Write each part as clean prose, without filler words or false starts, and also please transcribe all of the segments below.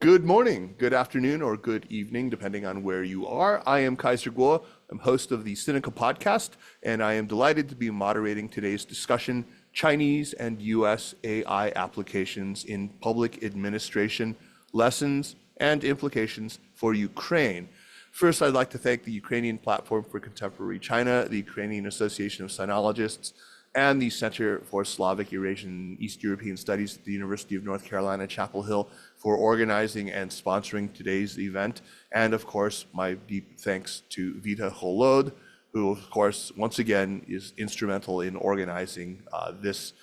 Good morning, good afternoon, or good evening, depending on where you are. I am Kaiser Guo. I'm host of the Sinica podcast, and I am delighted to be moderating today's discussion, Chinese and US AI applications in public administration, lessons and implications for Ukraine. First, I'd like to thank the Ukrainian Platform for Contemporary China, the Ukrainian Association of Sinologists, and the Center for Slavic, Eurasian, and East European Studies at the University of North Carolina, Chapel Hill, for organizing and sponsoring today's event. And of course, my deep thanks to Vita Holod, who of course, once again, is instrumental in organizing this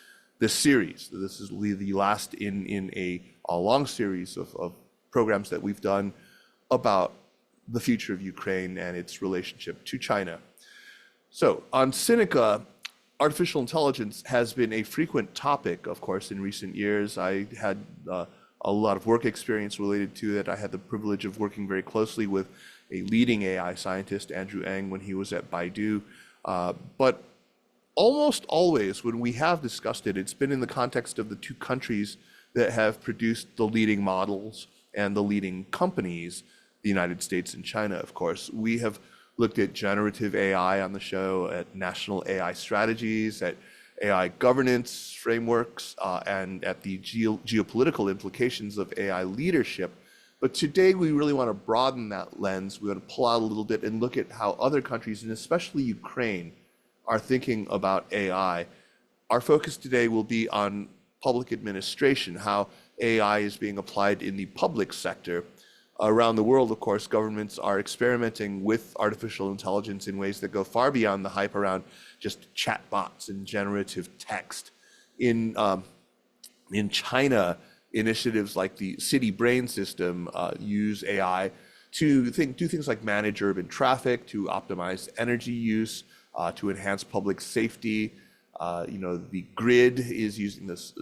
series. This is the last in a long series of programs that we've done about the future of Ukraine and its relationship to China. So on Sinica, artificial intelligence has been a frequent topic, of course, in recent years. I had a lot of work experience related to it. I had the privilege of working very closely with a leading AI scientist, Andrew Ng, when he was at Baidu. But almost always when we have discussed it, it's been in the context of the two countries that have produced the leading models and the leading companies, the United States and China, of course. We have looked at generative AI on the show, at national AI strategies, at AI governance frameworks, and at the geopolitical implications of AI leadership. But today we really want to broaden that lens. We want to pull out a little bit and look at how other countries, and especially Ukraine, are thinking about AI. Our focus today will be on public administration, how AI is being applied in the public sector. Around the world, of course, governments are experimenting with artificial intelligence in ways that go far beyond the hype around just chatbots and generative text. In China, initiatives like the city brain system use AI to do things like manage urban traffic, to optimize energy use, to enhance public safety. The grid is using this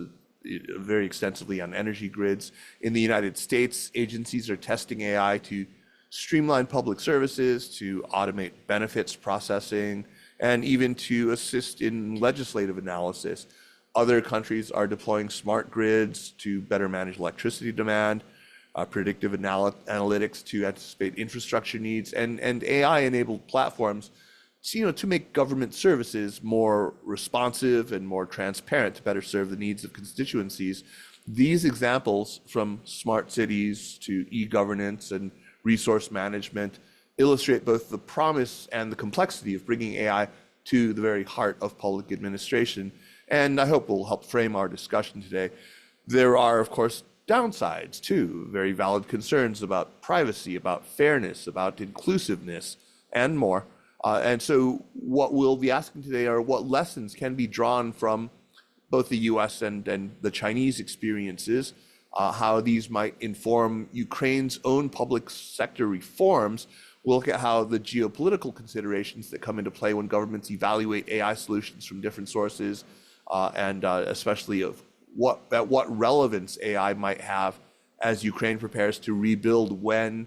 very extensively on energy grids. In the United States, agencies are testing AI to streamline public services, to automate benefits processing, and even to assist in legislative analysis. Other countries are deploying smart grids to better manage electricity demand, predictive analytics to anticipate infrastructure needs, and AI-enabled platforms to make government services more responsive and more transparent to better serve the needs of constituencies. These examples, from smart cities to e-governance and resource management, illustrate both the promise and the complexity of bringing AI to the very heart of public administration, and I hope will help frame our discussion today. There are, of course, downsides too, very valid concerns about privacy, about fairness, about inclusiveness, and more. And so what we'll be asking today are what lessons can be drawn from both the US and the Chinese experiences, how these might inform Ukraine's own public sector reforms. We'll look at how the geopolitical considerations that come into play when governments evaluate AI solutions from different sources, and especially of what relevance AI might have as Ukraine prepares to rebuild when,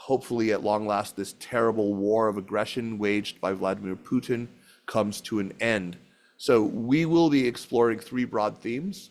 hopefully at long last, this terrible war of aggression waged by Vladimir Putin comes to an end. So we will be exploring three broad themes.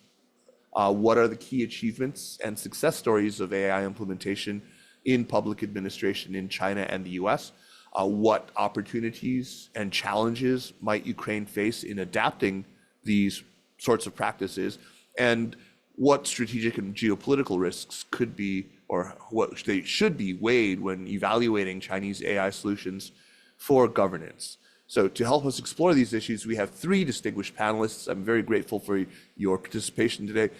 What are the key achievements and success stories of AI implementation in public administration in China and the US? What opportunities and challenges might Ukraine face in adapting these sorts of practices? And what strategic and geopolitical risks could be, or what they should be, weighed when evaluating Chinese AI solutions for governance? So to help us explore these issues, we have three distinguished panelists. I'm very grateful for your participation today.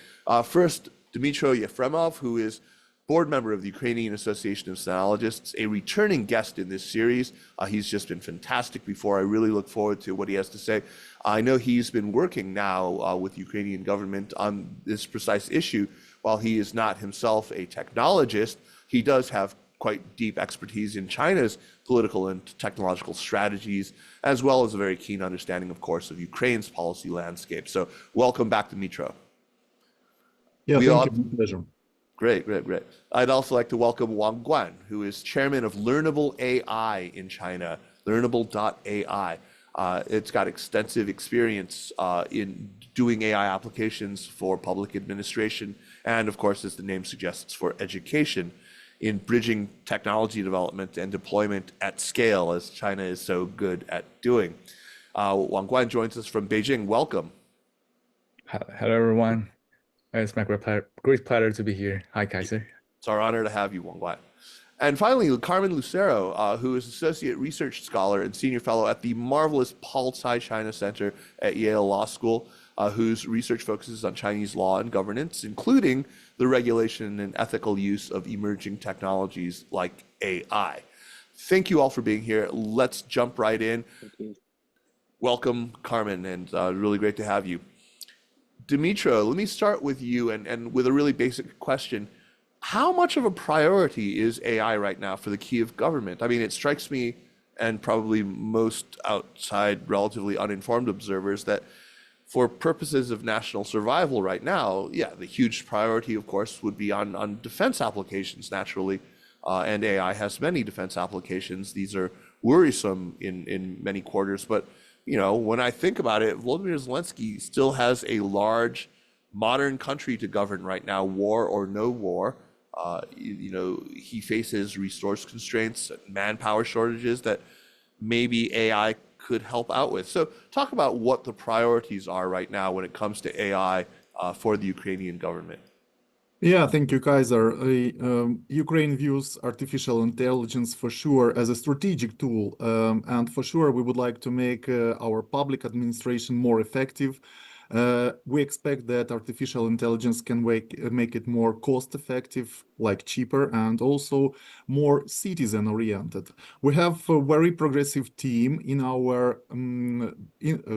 First, Dmytro Yefremov, who is board member of the Ukrainian Association of Sinologists, a returning guest in this series. He's just been fantastic before. I really look forward to what he has to say. I know he's been working now with the Ukrainian government on this precise issue. While he is not himself a technologist, he does have quite deep expertise in China's political and technological strategies, as well as a very keen understanding, of course, of Ukraine's policy landscape. So welcome back, Dmytro. Yeah, thank you. Pleasure. Great. I'd also like to welcome Wang Guan, who is chairman of Learnable AI in China, learnable.ai. It's got extensive experience in doing AI applications for public administration, and of course, as the name suggests, for education, in bridging technology development and deployment at scale, as China is so good at doing. Wang Guan joins us from Beijing. Welcome. Hello, everyone. It's my great pleasure to be here. Hi, Kaiser. It's our honor to have you, Wang Guan. And finally, Carmen Lucero, who is Associate Research Scholar and Senior Fellow at the marvelous Paul Tsai China Center at Yale Law School, whose research focuses on Chinese law and governance, including the regulation and ethical use of emerging technologies like AI. Thank you all for being here. Let's jump right in. Thank you. Welcome, Carmen, and really great to have you. Dimitro, let me start with you and with a really basic question. How much of a priority is AI right now for the Kyiv government? I mean, it strikes me, and probably most outside relatively uninformed observers, that for purposes of national survival right now, yeah, the huge priority, of course, would be on defense applications, naturally. And AI has many defense applications. These are worrisome in many quarters. But, you know, when I think about it, Volodymyr Zelensky still has a large modern country to govern right now, war or no war. You know, he faces resource constraints, manpower shortages that maybe AI could help out with. So talk about what the priorities are right now when it comes to AI for the Ukrainian government. Yeah, thank you, Kaiser. Ukraine views artificial intelligence for sure as a strategic tool, and for sure we would like to make our public administration more effective. We expect that artificial intelligence can make it more cost-effective, like cheaper, and also more citizen-oriented. We have a very progressive team in our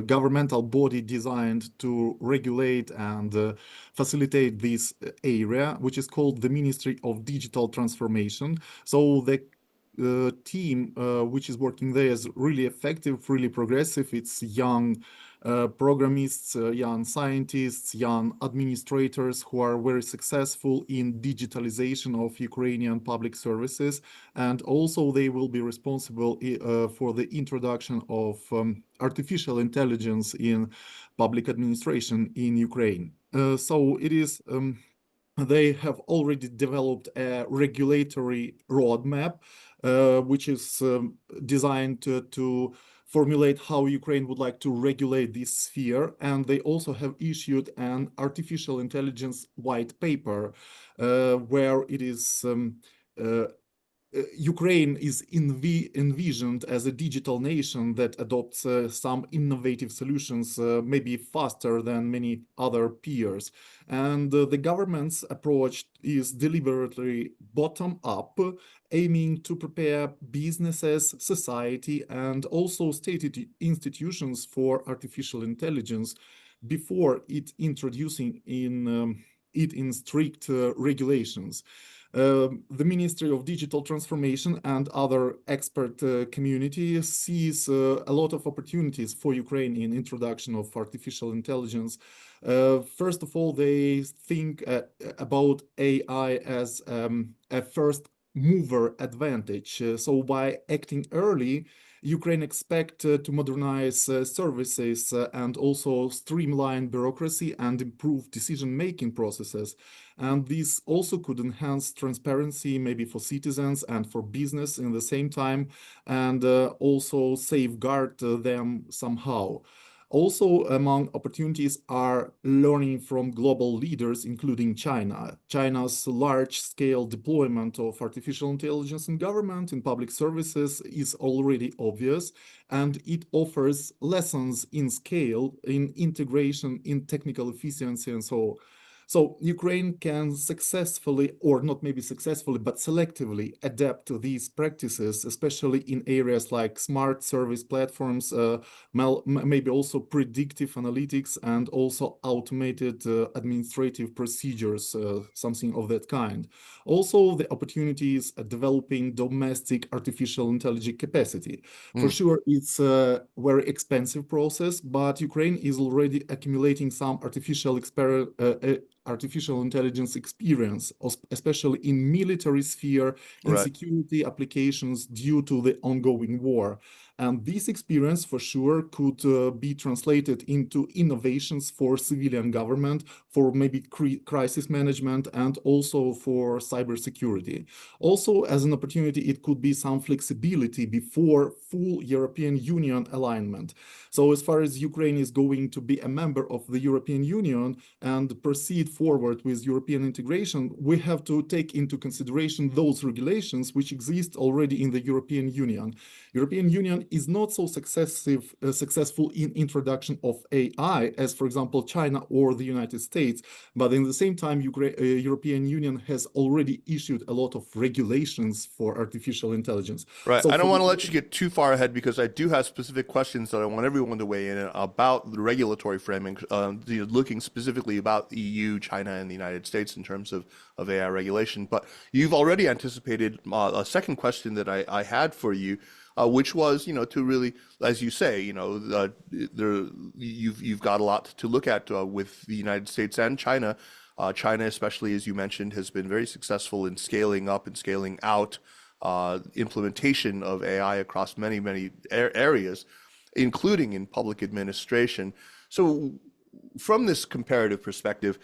governmental body designed to regulate and facilitate this area, which is called the Ministry of Digital Transformation. So the team which is working there is really effective, really progressive. It's young programmists, young scientists, young administrators who are very successful in digitalization of Ukrainian public services. And also they will be responsible for the introduction of artificial intelligence in public administration in Ukraine. So it is they have already developed a regulatory roadmap, which is designed to formulate how Ukraine would like to regulate this sphere. And they also have issued an artificial intelligence white paper, where it is Ukraine is envisioned as a digital nation that adopts some innovative solutions, maybe faster than many other peers. And the government's approach is deliberately bottom-up, aiming to prepare businesses, society, and also state institutions for artificial intelligence before introducing it in strict regulations. The Ministry of Digital Transformation and other expert community sees a lot of opportunities for Ukraine in introduction of artificial intelligence. First of all, they think about AI as a first mover advantage. So by acting early, Ukraine expects to modernize services and also streamline bureaucracy and improve decision-making processes. And this also could enhance transparency, maybe for citizens and for business in the same time, and also safeguard them somehow. Also, among opportunities are learning from global leaders, including China. China's large-scale deployment of artificial intelligence in government, in public services, is already obvious, and it offers lessons in scale, in integration, in technical efficiency, and so on. So Ukraine can successfully, or not maybe successfully, but selectively adapt to these practices, especially in areas like smart service platforms, maybe also predictive analytics, and also automated administrative procedures, something of that kind. Also, the opportunities at developing domestic artificial intelligence capacity. For sure, it's a very expensive process, but Ukraine is already accumulating some artificial intelligence experience, especially in military sphere, in Right. security applications due to the ongoing war. And this experience, for sure, could be translated into innovations for civilian government, for maybe crisis management, and also for cybersecurity. Also, as an opportunity, it could be some flexibility before full European Union alignment. So as far as Ukraine is going to be a member of the European Union and proceed forward with European integration, we have to take into consideration those regulations which exist already in the European Union. European Union is not so successful in introduction of AI as, for example, China or the United States, but in the same time, European Union has already issued a lot of regulations for artificial intelligence. Right. So I don't for want to let you get too far ahead because I do have specific questions that I want everyone to weigh in about the regulatory framing, looking specifically about the EU, China, and the United States in terms of AI regulation. But you've already anticipated a second question that I had for you, which was, to really, as you say, you've got a lot to look at with the United States and China. China, especially as you mentioned, has been very successful in scaling up and scaling out implementation of AI across many areas, including in public administration. So from this comparative perspective,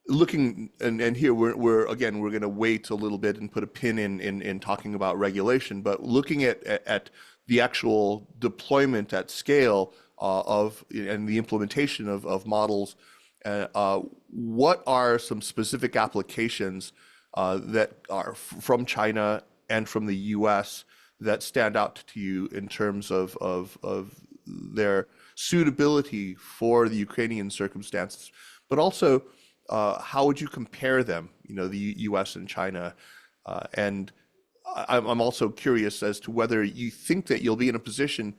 looking, and here we're going to wait a little bit and put a pin in talking about regulation, but looking at the actual deployment at scale and the implementation of models, what are some specific applications that are from China and from the U.S. that stand out to you in terms of their suitability for the Ukrainian circumstances, but also how would you compare them, the U.S. and China? And I'm also curious as to whether you think that you'll be in a position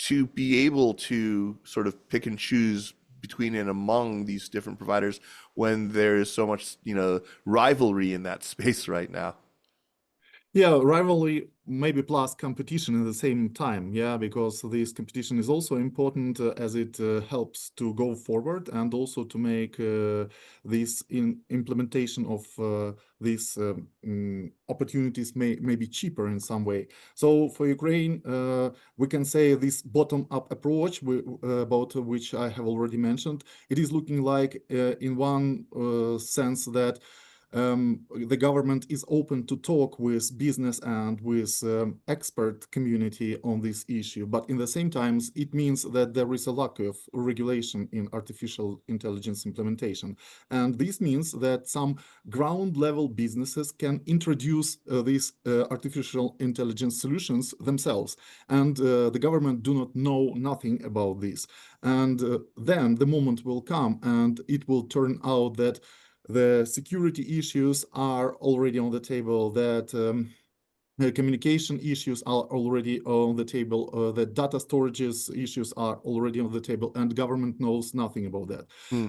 to be able to sort of pick and choose between and among these different providers when there is so much, rivalry in that space right now. Yeah, rivalry maybe plus competition at the same time. Yeah, because this competition is also important as it helps to go forward and also to make this implementation of these opportunities may be cheaper in some way. So for Ukraine, we can say this bottom-up approach about which I have already mentioned. It is looking like in one sense that the government is open to talk with business and with expert community on this issue, but in the same time, it means that there is a lack of regulation in artificial intelligence implementation. And this means that some ground level businesses can introduce these artificial intelligence solutions themselves. And the government do not know nothing about this. And then the moment will come and it will turn out that the security issues are already on the table, that the communication issues are already on the table, the data storages issues are already on the table, and government knows nothing about that.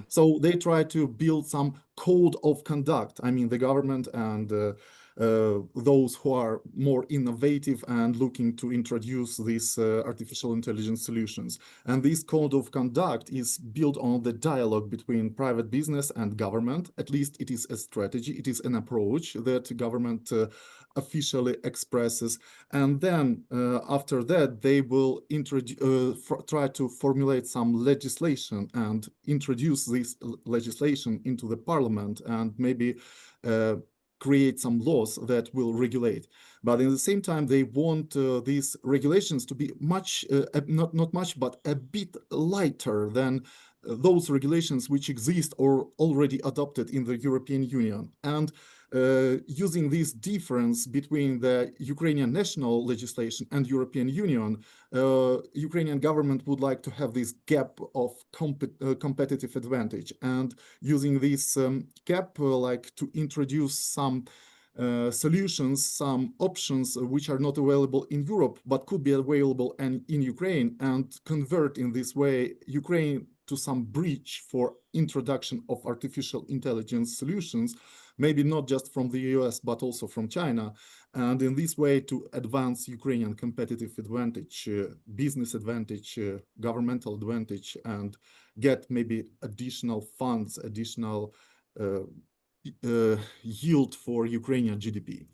So they try to build some code of conduct. I mean, the government and those who are more innovative and looking to introduce these artificial intelligence solutions. And this code of conduct is built on the dialogue between private business and government. At least it is a strategy, it is an approach that government officially expresses. And then after that, they will try to formulate some legislation and introduce this legislation into the parliament and maybe create some laws that will regulate. But in the same time, they want these regulations to be much, not much, but a bit lighter than those regulations which exist or already adopted in the European Union. And using this difference between the Ukrainian national legislation and European Union, Ukrainian government would like to have this gap of competitive advantage, and using this gap like to introduce some solutions, some options which are not available in Europe but could be available in Ukraine, and convert in this way Ukraine to some bridge for introduction of artificial intelligence solutions, maybe not just from the US, but also from China. And in this way to advance Ukrainian competitive advantage, business advantage, governmental advantage, and get maybe additional funds, additional yield for Ukrainian GDP.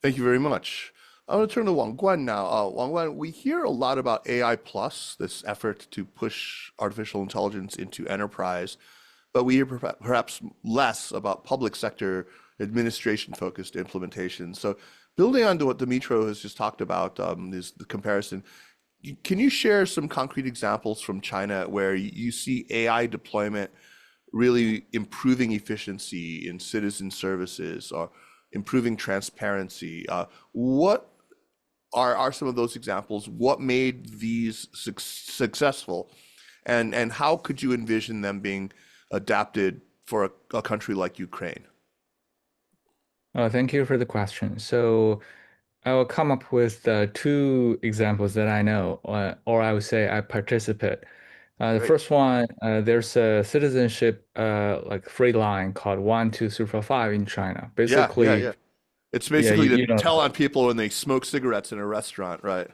Thank you very much. I want to turn to Wang Guan now. Wang Guan, we hear a lot about AI plus, this effort to push artificial intelligence into enterprise, but we hear perhaps less about public sector administration focused implementation. So, building on to what Dimitro has just talked about, is the comparison. Can you share some concrete examples from China where you see AI deployment really improving efficiency in citizen services or improving transparency? What are some of those examples? What made these successful? And how could you envision them being adapted for a country like Ukraine? Thank you for the question. So I will come up with two examples that I know, or I would say I participate. The Great. first one, there's a citizenship like free line called 12345 in China. Yeah, yeah, Basically, yeah. It's yeah, basically to you know. tell on people when they smoke cigarettes in a restaurant, right?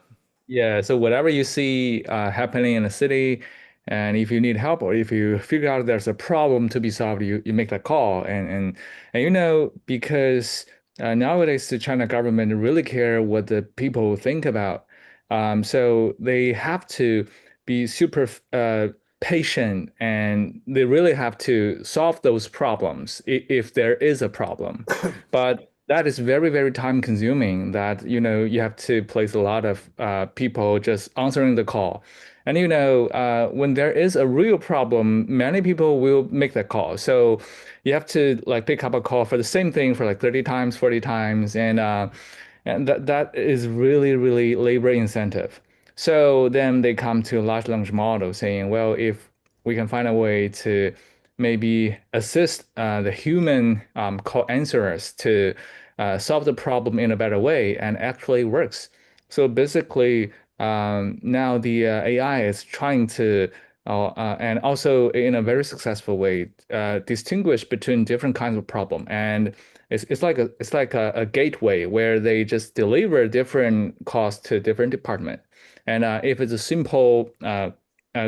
Yeah, so whatever you see happening in the city, and if you need help or if you figure out there's a problem to be solved, you make that call. And because nowadays the China government really care what the people think about. So they have to be super patient and they really have to solve those problems if there is a problem. But that is very, very time consuming that, you have to place a lot of people just answering the call. And, when there is a real problem, many people will make that call. So you have to like pick up a call for the same thing for like 30 times, 40 times. And that is really, really labor incentive. So then they come to a large language model saying, well, if we can find a way to maybe assist the human call answerers to solve the problem in a better way and actually works. So basically, now the AI is trying to, and also in a very successful way, distinguish between different kinds of problem. And it's like a gateway where they just deliver different costs to different department. And if it's a simple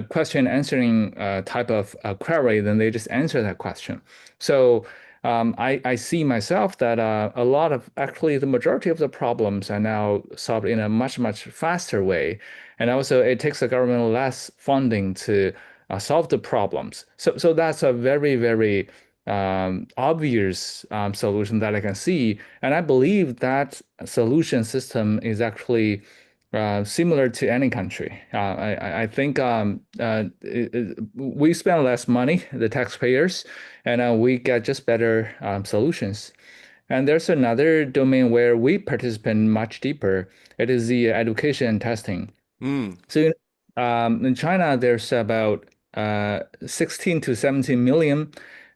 question answering type of query, then they just answer that question. So I see myself that a lot of actually the majority of the problems are now solved in a much, much faster way. And also it takes the government less funding to solve the problems. So that's a very, very obvious solution that I can see. And I believe that solution system is actually similar to any country. I think we spend less money, the taxpayers, and we get just better solutions. And there's another domain where we participate much deeper. It is the education and testing. Mm, So in China, there's about 16 to 17 million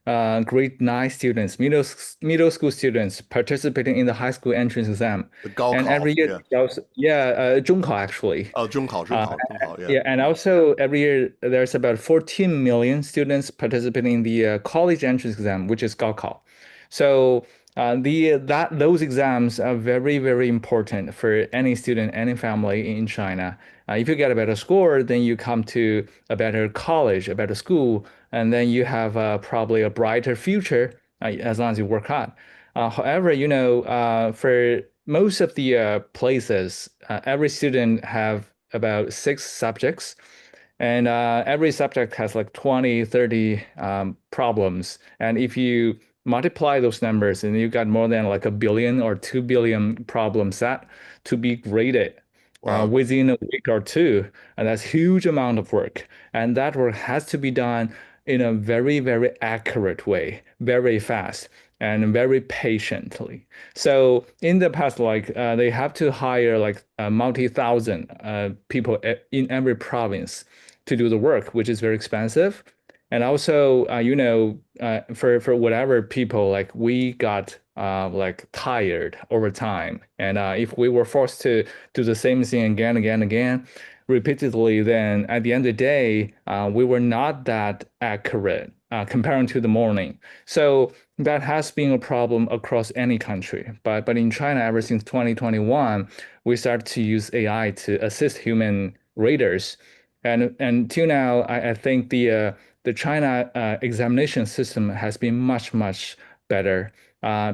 grade 9 students, middle school students participating in the high school entrance exam. the And 高考, every year, yeah. yeah, 中考 actually. 中考, Uh, 中考, yeah. yeah, and also every year there's about 14 million students participating in the college entrance exam, which is 高考. So those exams are very, very important for any student, any family in China. If you get a better score, then you come to a better college, a better school, and then you have probably a brighter future as long as you work hard. However, for most of the places, every student have about 6 subjects, and every subject has like 20, 30 problems. And if you multiply those numbers, and you got more than like a billion or 2 billion problem set to be graded Wow. within a week or two, and that's huge amount of work. And that work has to be done in a very, very accurate way, very fast and very patiently. So in the past, like they have to hire like multi-thousand people in every province to do the work, which is very expensive. And also, for whatever people, like we got like tired over time. And if we were forced to do the same thing again, again, again, repeatedly, then at the end of the day, we were not that accurate comparing to the morning. So that has been a problem across any country. But in China, ever since 2021, we started to use AI to assist human readers. And till now, I think the China examination system has been much, much better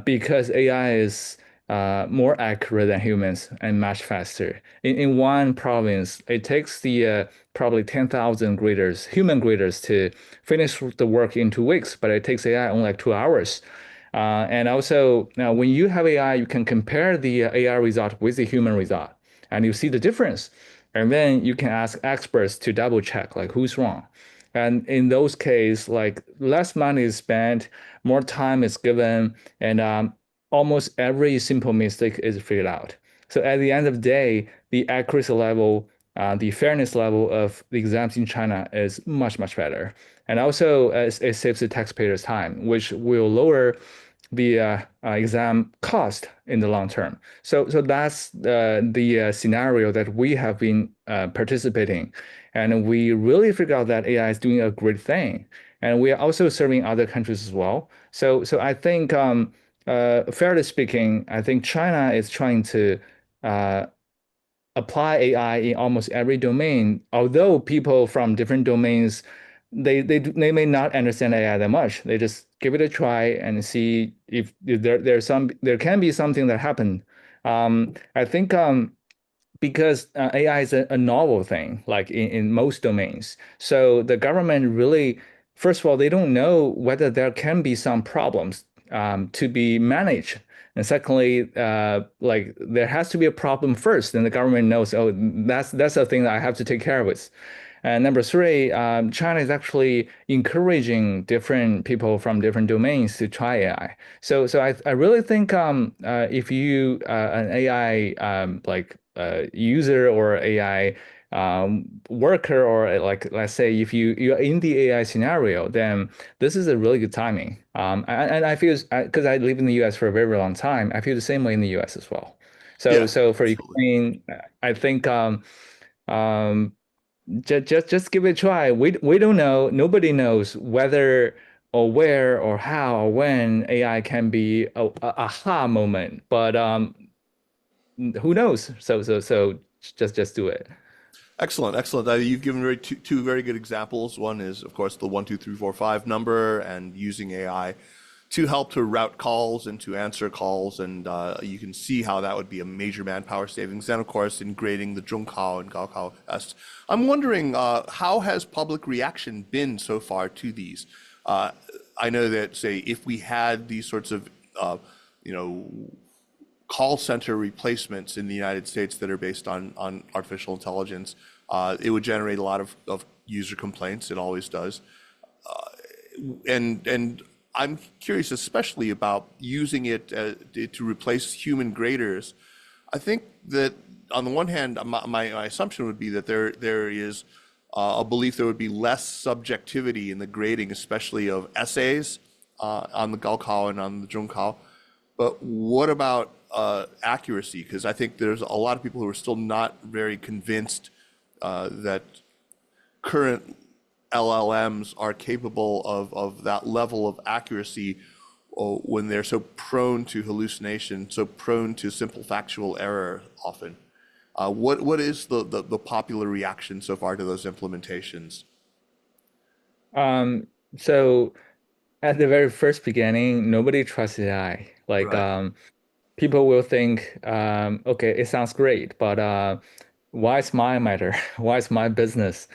because AI is more accurate than humans and much faster. In one province, it takes the probably 10,000 graders, human graders, to finish the work in 2 weeks, but it takes AI only like 2 hours. And also, now when you have AI, you can compare the AI result with the human result, and you see the difference. And then you can ask experts to double check, like who's wrong. And in those cases, like less money is spent, more time is given, and almost every simple mistake is figured out. So at the end of the day, the accuracy level, the fairness level of the exams in China is much, much better. And also, it saves the taxpayers time, which will lower the exam cost in the long term. So that's the scenario that we have been participating, and we really figure out that AI is doing a great thing, and we are also serving other countries as well. So I think, fairly speaking, I think China is trying to uh, apply AI in almost every domain. Although people from different domains, they may not understand AI that much. They just give it a try and see if there can be something that happened. I think because AI is a novel thing, like in most domains. So the government really, first of all, they don't know whether there can be some problems to be managed. And secondly, like there has to be a problem first, and the government knows, oh, that's a thing that I have to take care of it. And number three, China is actually encouraging different people from different domains to try AI. So I really think if you an AI like user or AI worker, or like let's say if you're in the AI scenario, then this is a really good timing. And I feel, because I live in the US for a very, very long time, I feel the same way in the US as well. So Yeah, so for absolutely. Ukraine, I think um, just give it a try. We don't know. Nobody knows whether or where or how or when AI can be a aha moment. But who knows? So just do it. Excellent, excellent. You've given two very good examples. One is, of course, the 12345 number and using AI to help to route calls and to answer calls, and you can see how that would be a major manpower savings. And of course, in grading the Zhongkao and Gaokao tests. I'm wondering, how has public reaction been so far to these? Uh, I know that, say, if we had these sorts of, you know, call center replacements in the United States that are based on artificial intelligence, it would generate a lot of user complaints. It always does. And I'm curious, especially about using it to replace human graders. I think that on the one hand, my assumption would be that there is a belief there would be less subjectivity in the grading, especially of essays on the Gaokao and on the Zhongkao. But what about accuracy? Because I think there's a lot of people who are still not very convinced that current LLMs are capable of that level of accuracy when they're so prone to hallucination, so prone to simple factual error often. What is the popular reaction so far to those implementations? Um, so at the very first beginning, nobody trusts AI. Like Right. people will think, okay, it sounds great, but why is my matter? Why is my business?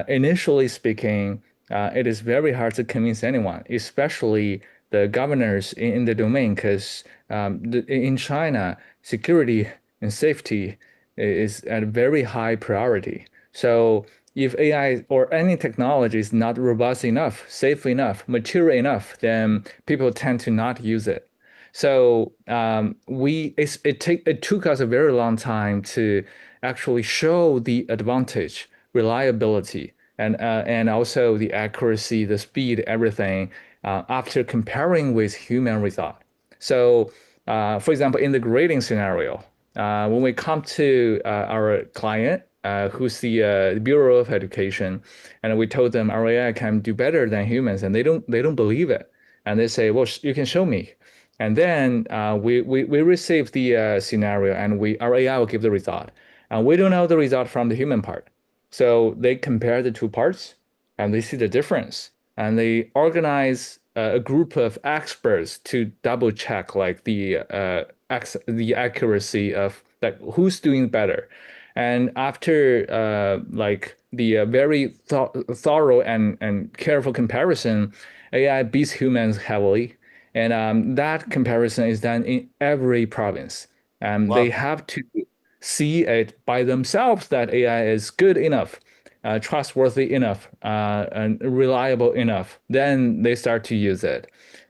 Initially speaking, it is very hard to convince anyone, especially the governors in the domain, because in China, security and safety is at a very high priority. So if AI or any technology is not robust enough, safe enough, mature enough, then people tend to not use it. So it took us a very long time to actually show the advantage, reliability, and also the accuracy, the speed, everything after comparing with human result. So, for example, in the grading scenario, when we come to our client, who's the Bureau of Education, and we told them our AI can do better than humans, and they don't believe it, and they say, "Well, you can show me." And then we receive the scenario, and our AI will give the result. And we don't know the result from the human part. So they compare the two parts, and they see the difference. And they organize a group of experts to double check like the accuracy of like who's doing better. And after like the very thorough and careful comparison, AI beats humans heavily. And that comparison is done in every province. They Wow. have to see it by themselves that AI is good enough, trustworthy enough, and reliable enough. Then they start to use it.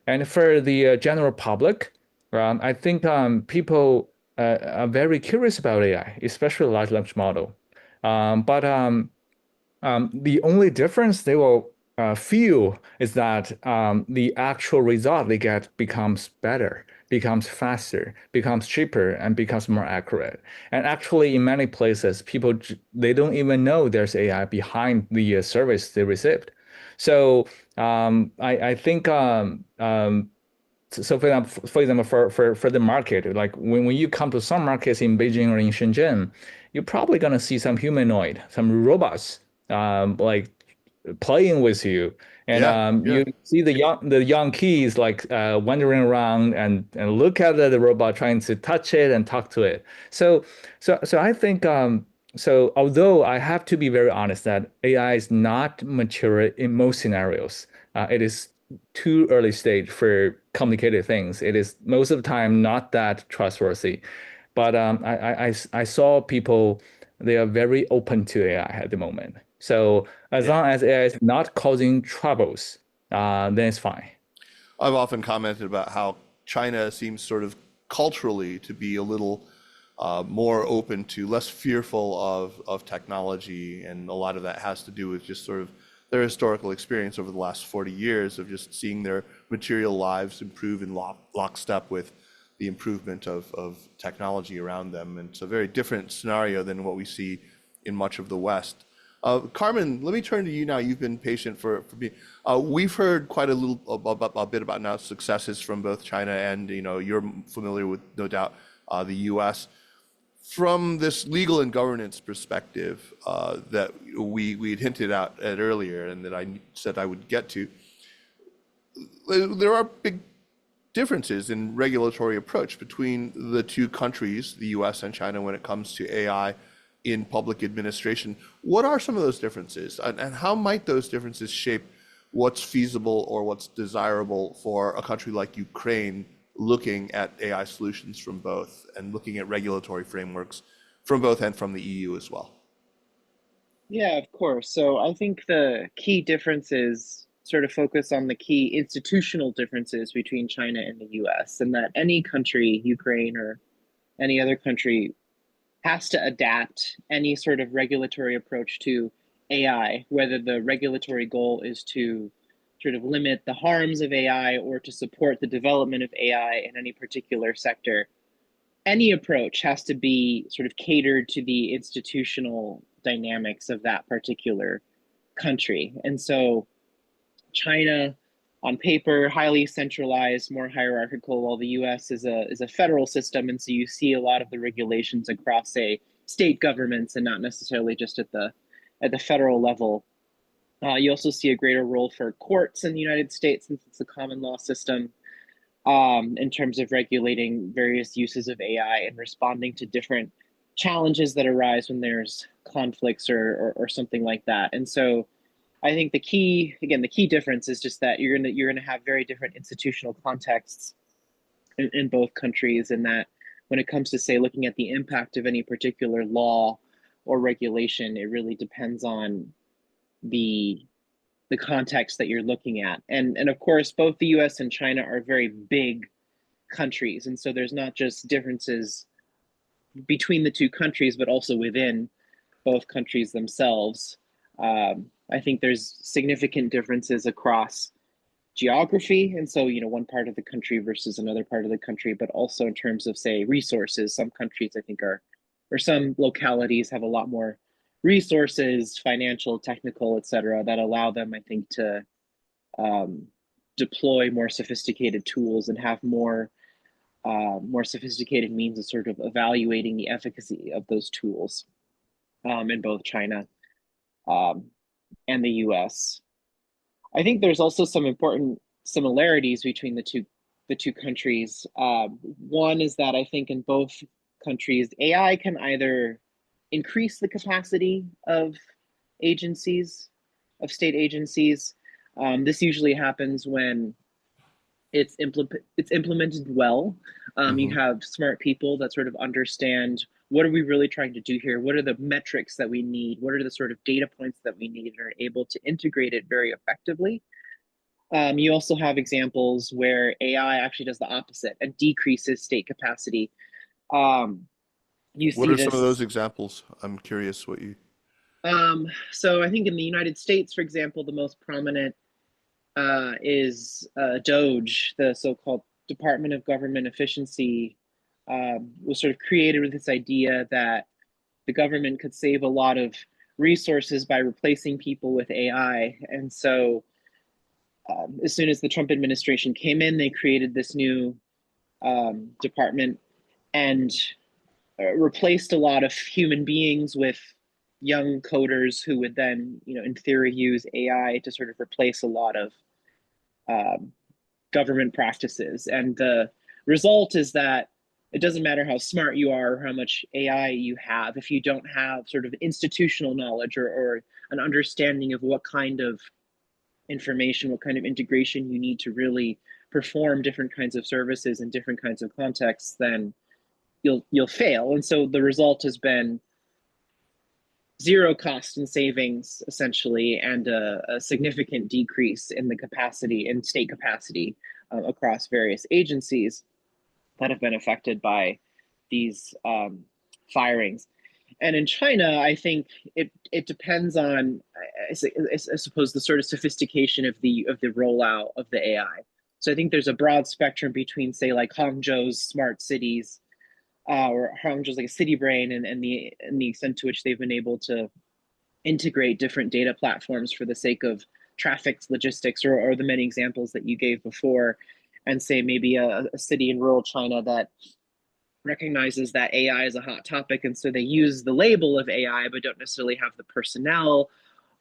And for the general public, I think people are very curious about AI, especially large language model. But the only difference they will feel is that the actual result they get becomes better, becomes faster, becomes cheaper, and becomes more accurate. And actually, in many places, people they don't even know there's AI behind the service they received. So I think so for example, for the market, like when you come to some markets in Beijing or in Shenzhen, you're probably gonna see some humanoid, some robots, like playing with you, and Yeah. Yeah. you see the young kids like wandering around and look at the robot, trying to touch it and talk to it. So I think so. Although I have to be very honest that AI is not mature in most scenarios, it is too early stage for complicated things. It is most of the time not that trustworthy. But I saw people, they are very open to AI at the moment. So as Yeah. long as AI is not causing troubles, then it's fine. I've often commented about how China seems sort of culturally to be a little more open to, less fearful of technology, and a lot of that has to do with just sort of their historical experience over the last 40 years of just seeing their material lives improve in lockstep with the improvement of technology around them. And it's a very different scenario than what we see in much of the West. Carmen, let me turn to you now. You've been patient for me. We've heard quite a bit about now successes from both China and, you're familiar with, no doubt, the U.S. From this legal and governance perspective that we had hinted at earlier, and that I said I would get to, there are big differences in regulatory approach between the two countries, the US and China, when it comes to AI in public administration. What are some of those differences, and how might those differences shape what's feasible or what's desirable for a country like Ukraine looking at AI solutions from both and looking at regulatory frameworks from both and from the EU as well? Yeah, of course. So I think the key differences sort of focus on the key institutional differences between China and the US, and that any country, Ukraine or any other country, has to adapt any sort of regulatory approach to AI, whether the regulatory goal is to sort of limit the harms of AI or to support the development of AI in any particular sector. Any approach has to be sort of catered to the institutional dynamics of that particular country. And so China, on paper, highly centralized, more hierarchical, while the US is a federal system. And so you see a lot of the regulations across, say, state governments and not necessarily just at the federal level. You also see a greater role for courts in the United States since it's a common law system, in terms of regulating various uses of AI and responding to different challenges that arise when there's conflicts or something like that. And so I think the key difference is just that you're gonna have very different institutional contexts in both countries, and that when it comes to, say, looking at the impact of any particular law or regulation, it really depends on the the context that you're looking at. And of course, both the US and China are very big countries. And so there's not just differences between the two countries, but also within both countries themselves. I think there's significant differences across geography. And so, one part of the country versus another part of the country, but also in terms of, say, resources. Some countries, I think, or some localities have a lot more resources, financial, technical, et cetera, that allow them, I think, to um, deploy more sophisticated tools and have more sophisticated means of sort of evaluating the efficacy of those tools, in both China um, and the US. I think there's also some important similarities between the two countries. One is that I think in both countries, AI can either increase the capacity of agencies, of state agencies. This usually happens when it's implemented well. You have smart people that sort of understand, what are we really trying to do here? What are the metrics that we need? What are the sort of data points that we need, and are able to integrate it very effectively. You also have examples where AI actually does the opposite and decreases state capacity. You What see are some of those this. examples? I'm curious what you. So I think in the United States, for example, the most prominent is DOGE, the so-called Department of Government Efficiency, was sort of created with this idea that the government could save a lot of resources by replacing people with AI. And so as soon as the Trump administration came in, they created this new department and replaced a lot of human beings with young coders who would then, in theory, use AI to sort of replace a lot of government practices. And the result is that it doesn't matter how smart you are or how much AI you have, if you don't have sort of institutional knowledge or an understanding of what kind of information, what kind of integration you need to really perform different kinds of services in different kinds of contexts, then you'll fail. And so the result has been zero cost and savings, essentially, and a significant decrease in the capacity, in state capacity, across various agencies that have been affected by these firings. And in China, I think it depends on, I suppose, the sort of sophistication of the rollout of the AI. So I think there's a broad spectrum between, say, like Hangzhou's smart cities, or Hangzhou's like a city brain, and the extent to which they've been able to integrate different data platforms for the sake of traffic logistics, or the many examples that you gave before, and say maybe a city in rural China that recognizes that AI is a hot topic, and so they use the label of AI but don't necessarily have the personnel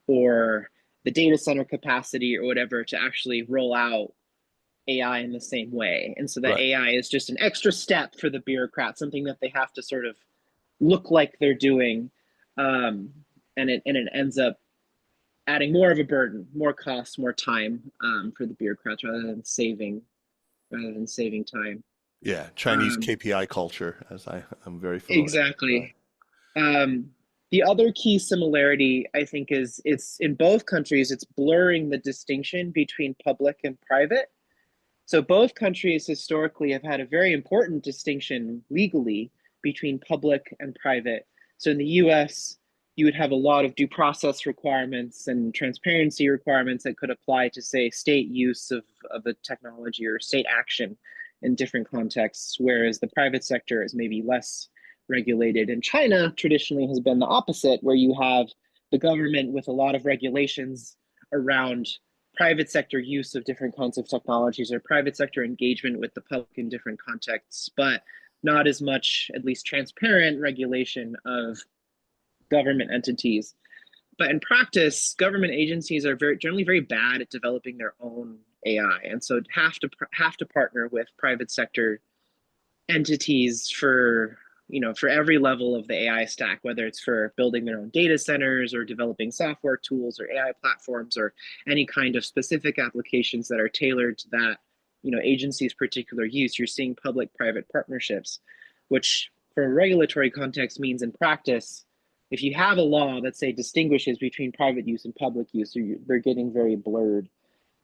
or the data center capacity or whatever to actually roll out AI in the same way. And so that Right. AI is just an extra step for the bureaucrats, something that they have to sort of look like they're doing, and it ends up adding more of a burden, more cost, more time, for the bureaucrats rather than saving time. Yeah, Chinese Um, KPI culture, as I'm very familiar with. exactly. The other key similarity, I think, is it's in both countries, it's blurring the distinction between public and private. So both countries historically have had a very important distinction legally between public and private. So in the US, you would have a lot of due process requirements and transparency requirements that could apply to, say, state use of a technology or state action in different contexts, whereas the private sector is maybe less regulated. And China traditionally has been the opposite, where you have the government with a lot of regulations around private sector use of different kinds of technologies or private sector engagement with the public in different contexts, but not as much, at least, transparent regulation of government entities. But in practice, government agencies are generally very bad at developing their own AI, and so have to partner with private sector entities for every level of the AI stack, whether it's for building their own data centers or developing software tools or AI platforms or any kind of specific applications that are tailored to that agency's particular use. You're seeing public-private partnerships, which for a regulatory context means in practice, if you have a law that, say, distinguishes between private use and public use, they're getting very blurred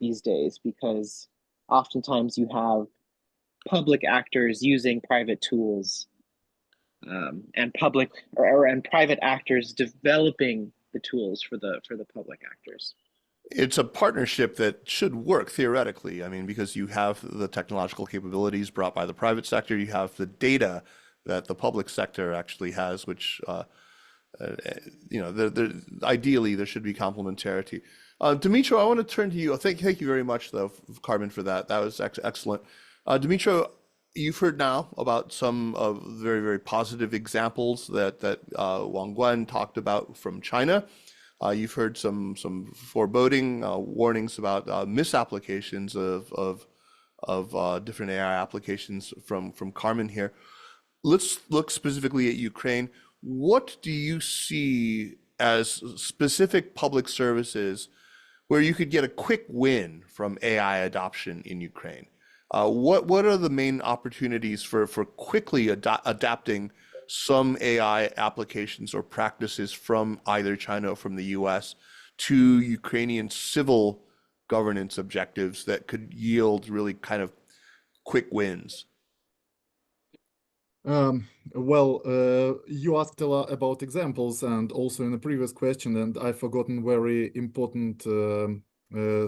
these days, because oftentimes you have public actors using private tools, and private actors developing the tools for the public actors. It's a partnership that should work theoretically. I mean, because you have the technological capabilities brought by the private sector, you have the data that the public sector actually has, which ideally there should be complementarity. Dimitro, I want to turn to you. Thank you very much, though, Carmen, for that. That was excellent. Dimitro, you've heard now about some very, very positive examples that Wang Guan talked about from China. You've heard some foreboding warnings about misapplications of different AI applications from Carmen here. Let's look specifically at Ukraine. What do you see as specific public services where you could get a quick win from AI adoption in Ukraine? What are the main opportunities for quickly adapting some AI applications or practices from either China or from the US to Ukrainian civil governance objectives that could yield really kind of quick wins? You asked a lot about examples and also in the previous question, and I've forgotten very important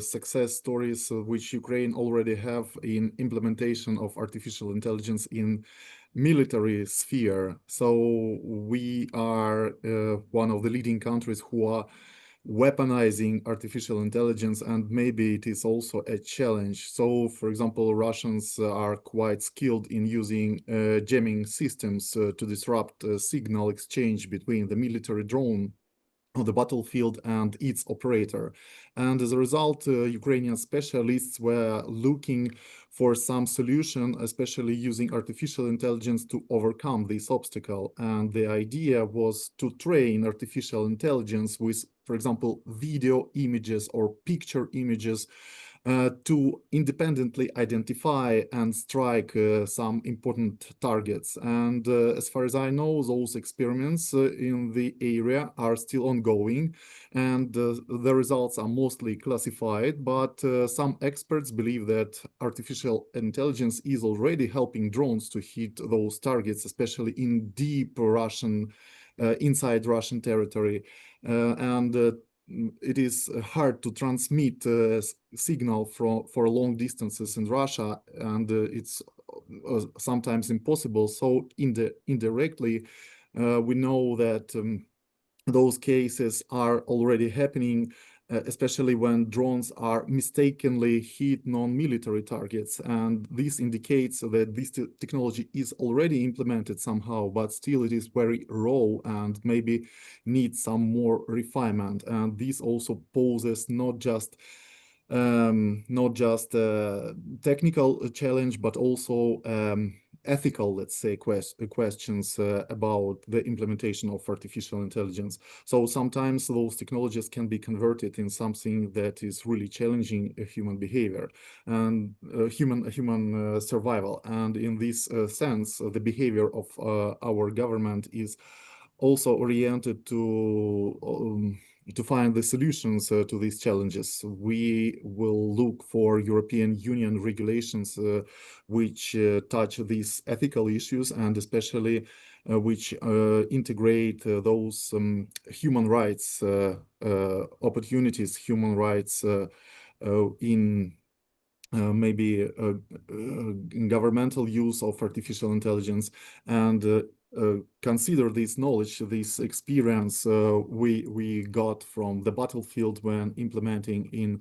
success stories which Ukraine already have in implementation of artificial intelligence in military sphere. So we are one of the leading countries who are weaponizing artificial intelligence, and maybe it is also a challenge. So, for example, Russians are quite skilled in using jamming systems to disrupt signal exchange between the military drone on the battlefield and its operator. And as a result, Ukrainian specialists were looking for some solution, especially using artificial intelligence to overcome this obstacle. And the idea was to train artificial intelligence with, for example, video images or picture images to independently identify and strike some important targets. And as far as I know, those experiments in the area are still ongoing, and the results are mostly classified, but some experts believe that artificial intelligence is already helping drones to hit those targets, especially in deep Russian, inside Russian territory. And it is hard to transmit signal for long distances in Russia, and it's sometimes impossible. So indirectly, we know that those cases are already happening, especially when drones are mistakenly hit non-military targets. And this indicates that this technology is already implemented somehow, but still it is very raw and maybe needs some more refinement. And this also poses not just technical challenge, but also ethical, let's say, questions about the implementation of artificial intelligence. So sometimes those technologies can be converted in something that is really challenging human behavior and human survival. And in this sense, the behavior of our government is also oriented to find the solutions to these challenges. We will look for European Union regulations which touch these ethical issues, and especially which integrate those human rights opportunities, human rights in maybe governmental use of artificial intelligence, and consider this knowledge, this experience we got from the battlefield when implementing in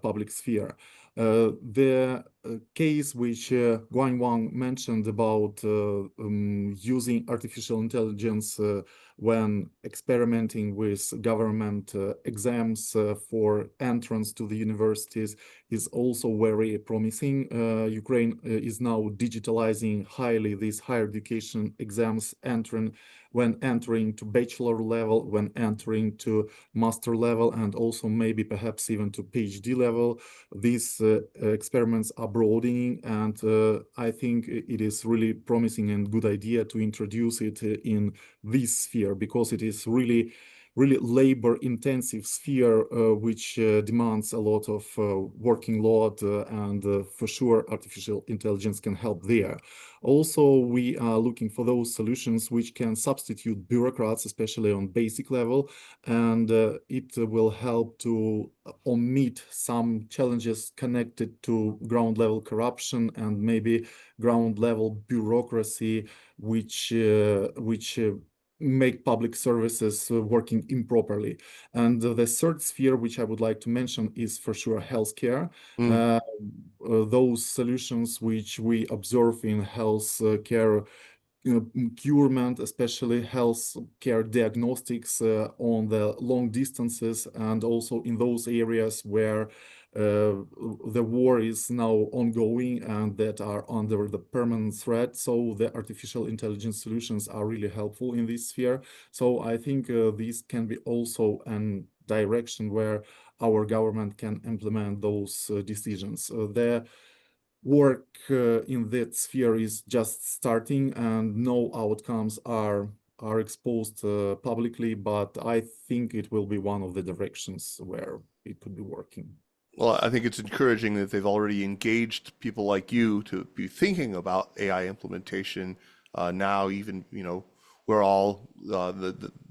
public sphere. The case which Guang Wang mentioned about using artificial intelligence when experimenting with government exams for entrance to the universities is also very promising. Ukraine is now digitalizing highly these higher education exams when entering to bachelor level, when entering to master level, and also maybe perhaps even to PhD level. These experiments are broadening, and I think it is really promising and good idea to introduce it in this sphere, because it is really labor-intensive sphere, which demands a lot of working load, and for sure artificial intelligence can help there. Also, we are looking for those solutions which can substitute bureaucrats, especially on basic level, and it will help to omit some challenges connected to ground-level corruption and maybe ground-level bureaucracy, which make public services working improperly. And the third sphere, which I would like to mention, is for sure healthcare. Those solutions which we observe in healthcare procurement, especially healthcare diagnostics on the long distances, and also in those areas where the war is now ongoing and that are under the permanent threat. So the artificial intelligence solutions are really helpful in this sphere. So I think this can be also a direction where our government can implement those decisions. The work in that sphere is just starting and no outcomes are exposed publicly, but I think it will be one of the directions where it could be working. Well, I think it's encouraging that they've already engaged people like you to be thinking about AI implementation now. Even we're all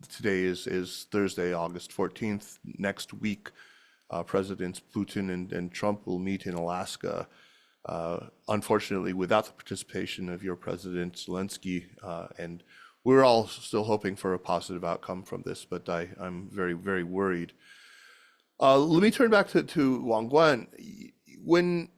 today is Thursday, August 14th. Next week, Presidents Putin and Trump will meet in Alaska. Unfortunately, without the participation of your president Zelensky, and we're all still hoping for a positive outcome from this, but I'm very, very worried. Let me turn back to Wang Guan. When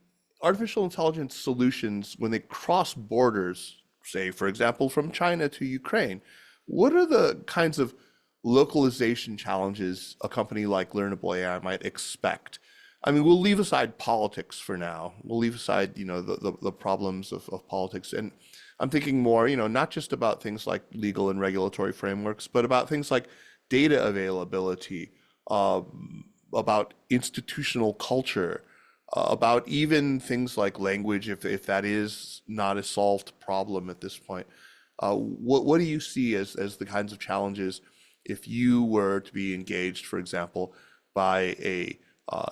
artificial intelligence solutions, when they cross borders, say, for example, from China to Ukraine, what are the kinds of localization challenges a company like Learnable AI might expect? I mean, we'll leave aside politics for now. We'll leave aside, the problems of politics. And I'm thinking more, not just about things like legal and regulatory frameworks, but about things like data availability, about institutional culture, about even things like language, if that is not a solved problem at this point. What do you see as the kinds of challenges if you were to be engaged, for example, by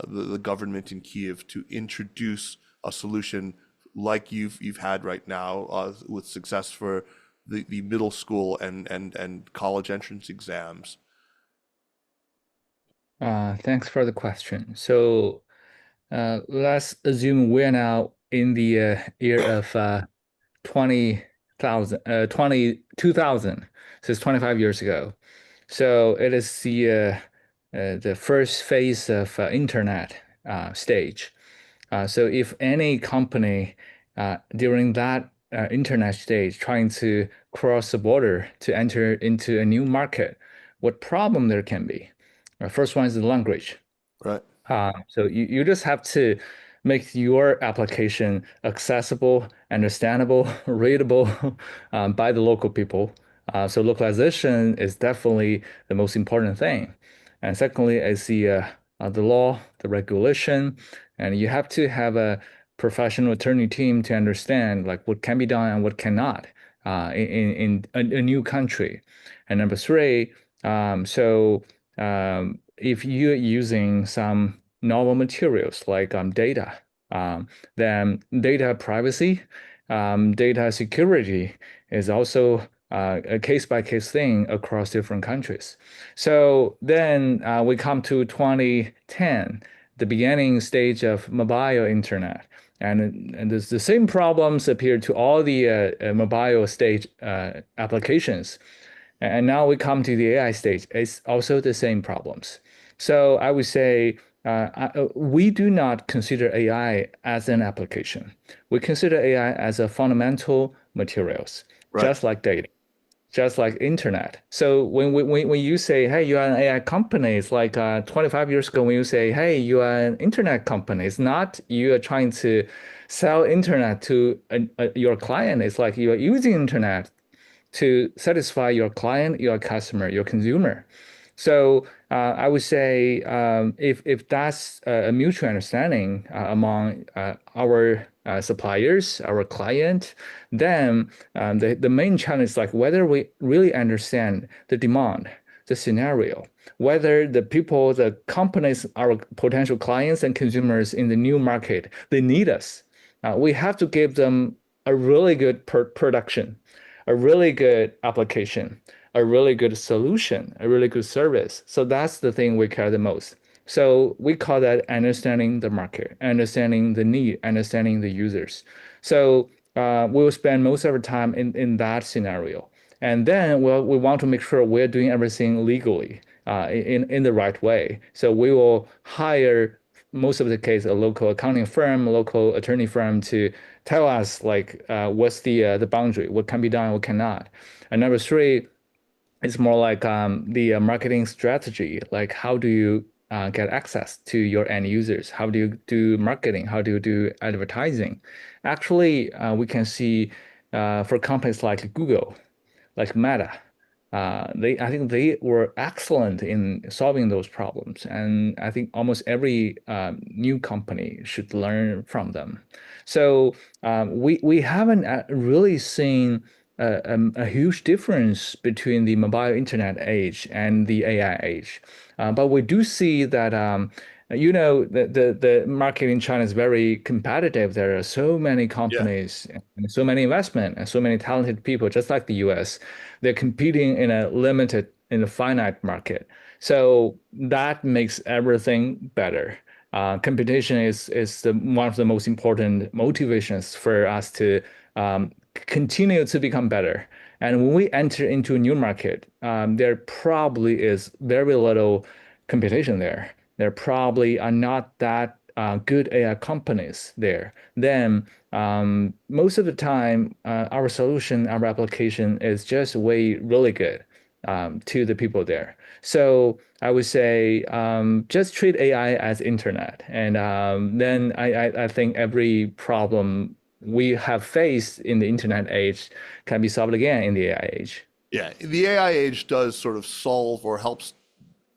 the government in Kiev to introduce a solution like you've had right now with success for the middle school and college entrance exams? Thanks for the question. So let's assume we're now in the year of 20,000, 2000. So it's 25 years ago. So it is the first phase of internet stage. So if any company during that internet stage trying to cross the border to enter into a new market, what problem there can be? First one is the language. Right. So you just have to make your application accessible, understandable, readable by the local people. So localization is definitely the most important thing. And secondly is the law, the regulation, and you have to have a professional attorney team to understand like what can be done and what cannot in a new country. And number three, if you're using some novel materials like data, then data privacy, data security is also a case-by-case thing across different countries. So then we come to 2010, the beginning stage of mobile internet. And there's the same problems appear to all the mobile stage applications. And now we come to the AI stage. It's also the same problems. So I would say we do not consider AI as an application. We consider AI as a fundamental materials, Right. just like data, just like internet. So when you say, hey, you are an AI company, it's like 25 years ago when you say, hey, you are an internet company, it's not you are trying to sell internet to your client. It's like you are using internet to satisfy your client, your customer, your consumer. So I would say if that's a mutual understanding among our suppliers, our client, then the main challenge is like whether we really understand the demand, the scenario, whether the people, the companies, our potential clients and consumers in the new market, they need us. We have to give them a really good production, a really good application, a really good solution, a really good service. So that's the thing we care the most. So we call that understanding the market, understanding the need, understanding the users. So we will spend most of our time in that scenario. And then we want to make sure we're doing everything legally in the right way. So we will hire most of the case, a local accounting firm, a local attorney firm to tell us like what's the boundary, what can be done, what cannot. And number three, it's more like the marketing strategy. Like, how do you get access to your end users? How do you do marketing? How do you do advertising? Actually, we can see for companies like Google, like Meta, I think they were excellent in solving those problems, and I think almost every new company should learn from them. So we haven't really seen a huge difference between the mobile internet age and the AI age, but we do see that. The market in China is very competitive. There are so many Yeah. companies and so many investment and so many talented people, just like the US. They're competing in a finite market. So that makes everything better. Competition is one of the most important motivations for us to continue to become better. And when we enter into a new market, there probably is very little competition there. There probably are not that good AI companies there. Then most of the time, our solution, our application is just way really good to the people there. So I would say just treat AI as internet, and then I think every problem we have faced in the internet age can be solved again in the AI age. Yeah, the AI age does sort of solve or helps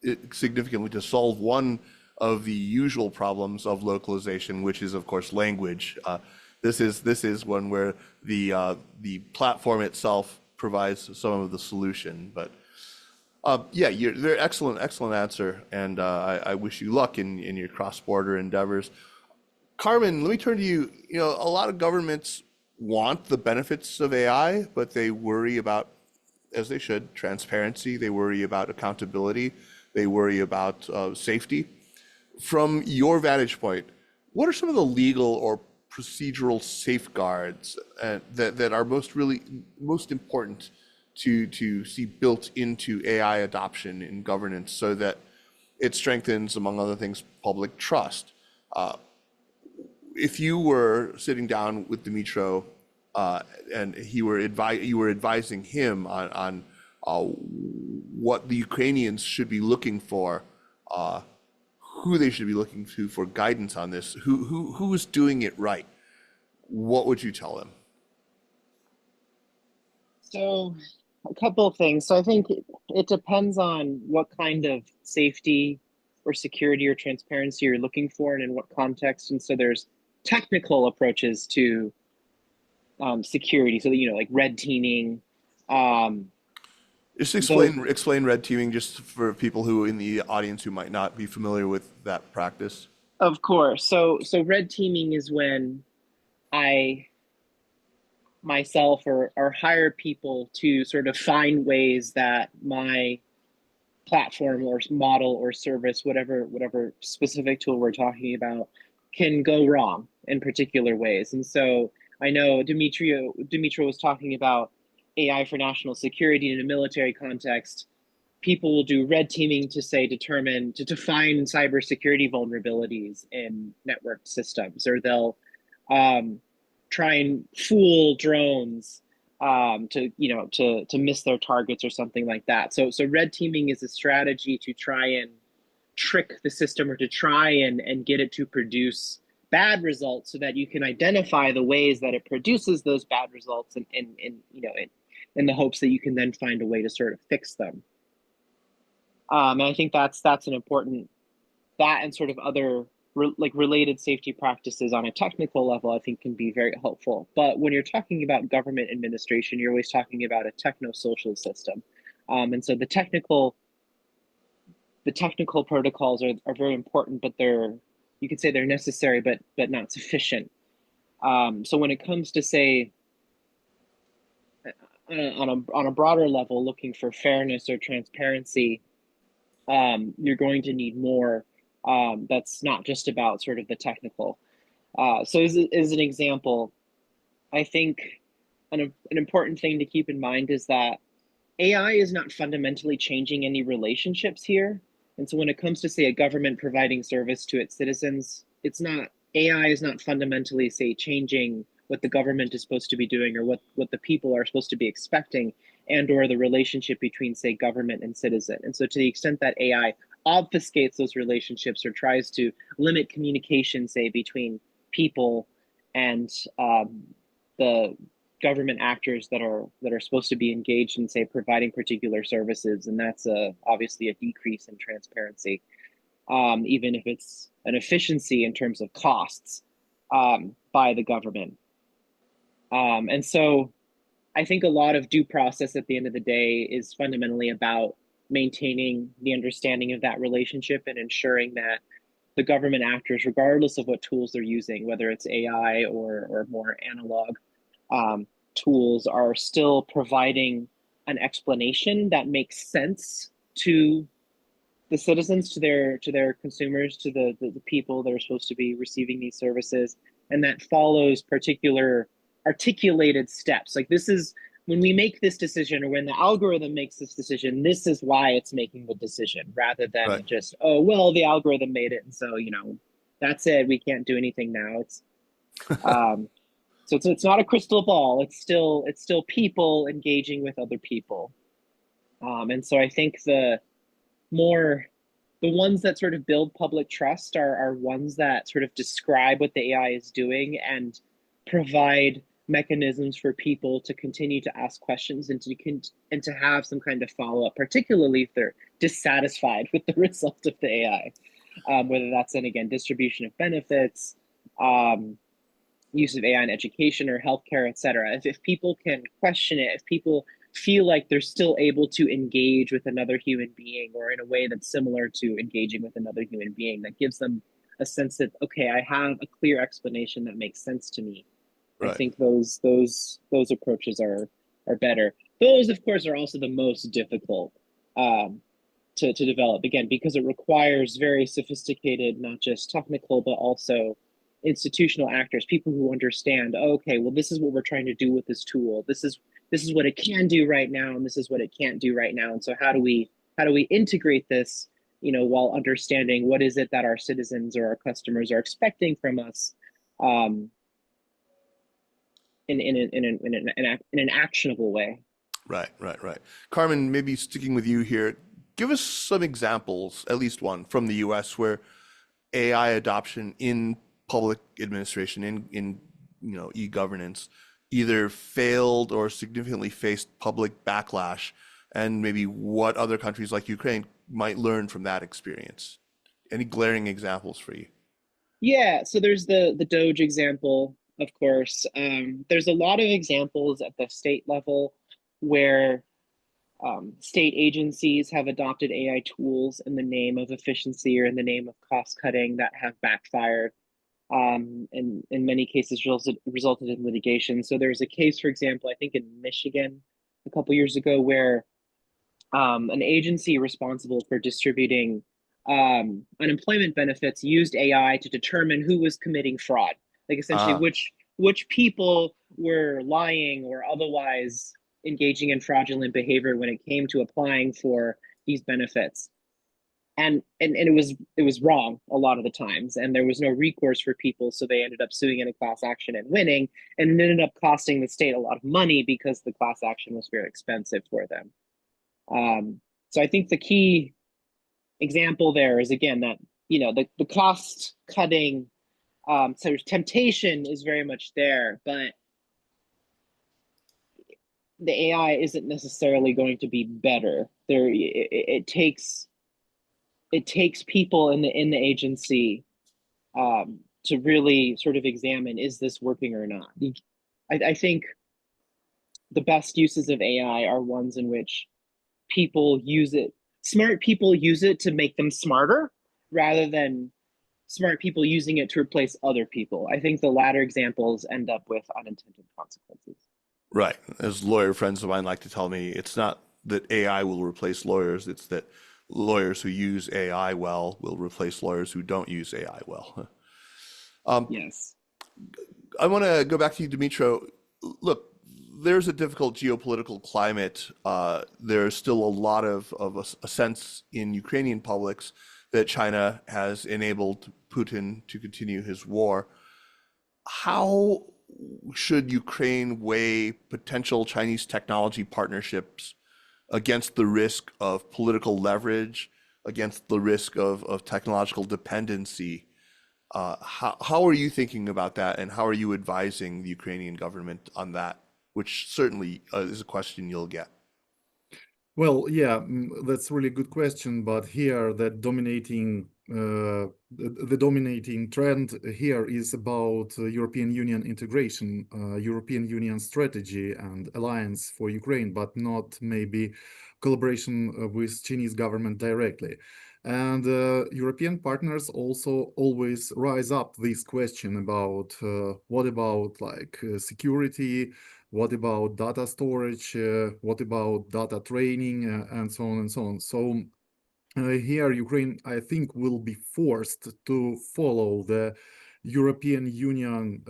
it significantly to solve one of the usual problems of localization, which is of course language. This is one where the platform itself provides some of the solution. But yeah, they're excellent answer, and I wish you luck in your cross-border endeavors. Carmen, let me turn to you. You know, a lot of governments want the benefits of AI, but they worry about, as they should, transparency. They worry about accountability. They worry about safety. From your vantage point, what are some of the legal or procedural safeguards that are most important to see built into AI adoption in governance so that it strengthens, among other things, public trust? If you were sitting down with Dimitro and you were advising him on what the Ukrainians should be looking for, who they should be looking to for guidance on this, who is doing it right, what would you tell them? So, a couple of things. So, I think it depends on what kind of safety or security or transparency you're looking for and in what context. And so, there's technical approaches to security. So, like red teaming. Just Those, explain red teaming just for people who in the audience who might not be familiar with that practice. of course. So red teaming is when I myself or hire people to sort of find ways that my platform or model or service, whatever specific tool we're talking about, can go wrong in particular ways. And so I know Dimitro was talking about AI for national security in a military context. People will do red teaming to say to find cybersecurity vulnerabilities in network systems, or they'll try and fool drones to miss their targets or something like that. So red teaming is a strategy to try and trick the system or to try and get it to produce bad results so that you can identify the ways that it produces those bad results and in the hopes that you can then find a way to sort of fix them. And I think that's an important, that and sort of other related safety practices on a technical level, I think can be very helpful. But when you're talking about government administration, you're always talking about a techno-social system. And so the technical protocols are very important, but you could say they're necessary, but not sufficient. So when it comes to, say, on a broader level, looking for fairness or transparency, you're going to need more. That's not just about sort of the technical. So as an example, I think an important thing to keep in mind is that AI is not fundamentally changing any relationships here. And so when it comes to, say, a government providing service to its citizens, AI is not fundamentally, say, changing what the government is supposed to be doing or what the people are supposed to be expecting, and or the relationship between, say, government and citizen. And so to the extent that AI obfuscates those relationships or tries to limit communication, say, between people and the government actors that are supposed to be engaged in, say, providing particular services, and that's obviously a decrease in transparency, even if it's an efficiency in terms of costs by the government. And so I think a lot of due process at the end of the day is fundamentally about maintaining the understanding of that relationship and ensuring that the government actors, regardless of what tools they're using, whether it's AI or more analog tools, are still providing an explanation that makes sense to the citizens, to their consumers, to the people that are supposed to be receiving these services, and that follows particular articulated steps. Like, this is when we make this decision, or when the algorithm makes this decision, this is why it's making the decision, rather than Right. just, oh, well, the algorithm made it, and so, that's it, we can't do anything now. It's so it's not a crystal ball. It's still people engaging with other people. And so I think the ones that sort of build public trust are ones that sort of describe what the AI is doing and provide mechanisms for people to continue to ask questions and to have some kind of follow-up, particularly if they're dissatisfied with the result of the AI, whether that's in, again, distribution of benefits, use of AI in education or healthcare, et cetera. If people can question it, if people feel like they're still able to engage with another human being, or in a way that's similar to engaging with another human being, that gives them a sense that, okay, I have a clear explanation that makes sense to me. Right. I think those approaches are better. Those, of course, are also the most difficult to develop, again, because it requires very sophisticated, not just technical, but also institutional actors, people who understand, oh, okay, well, this is what we're trying to do with this tool. This is what it can do right now, and this is what it can't do right now. And so how do we integrate this, while understanding what is it that our citizens or our customers are expecting from us, in an actionable way. Right. Carmen, maybe sticking with you here, give us some examples, at least one, from the US where AI adoption in public administration, in e-governance, either failed or significantly faced public backlash, and maybe what other countries like Ukraine might learn from that experience. Any glaring examples for you? Yeah, so there's the Doge example, of course. There's a lot of examples at the state level where state agencies have adopted AI tools in the name of efficiency or in the name of cost cutting that have backfired, and in many cases resulted in litigation. So there's a case, for example, I think in Michigan a couple years ago, where an agency responsible for distributing unemployment benefits used AI to determine who was committing fraud, like essentially which people were lying or otherwise engaging in fraudulent behavior when it came to applying for these benefits. And it was wrong a lot of the times, and there was no recourse for people, so they ended up suing in a class action and winning, and it ended up costing the state a lot of money because the class action was very expensive for them. So I think the key example there is, again, that the cost cutting, so temptation is very much there, but the AI isn't necessarily going to be better. It takes people in the agency to really sort of examine, is this working or not? I think the best uses of AI are ones in which smart people use it to make them smarter, rather than smart people using it to replace other people. I think the latter examples end up with unintended consequences. Right. As lawyer friends of mine like to tell me, it's not that AI will replace lawyers, it's that lawyers who use AI well will replace lawyers who don't use AI well. Yes. I want to go back to you, Dimitro. Look, there's a difficult geopolitical climate. There's still a lot of a sense in Ukrainian publics that China has enabled Putin to continue his war. How should Ukraine weigh potential Chinese technology partnerships against the risk of political leverage, against the risk of technological dependency? How are you thinking about that, and how are you advising the Ukrainian government on that, which certainly is a question you'll get? Well, yeah, that's really good question. But here, the dominating trend here is about European Union integration, European Union strategy and alliance for Ukraine, but not maybe collaboration with Chinese government directly. And European partners also always rise up this question about what about like security, what about data storage, what about data training, and so on and so on. So here, Ukraine, I think, will be forced to follow the European Union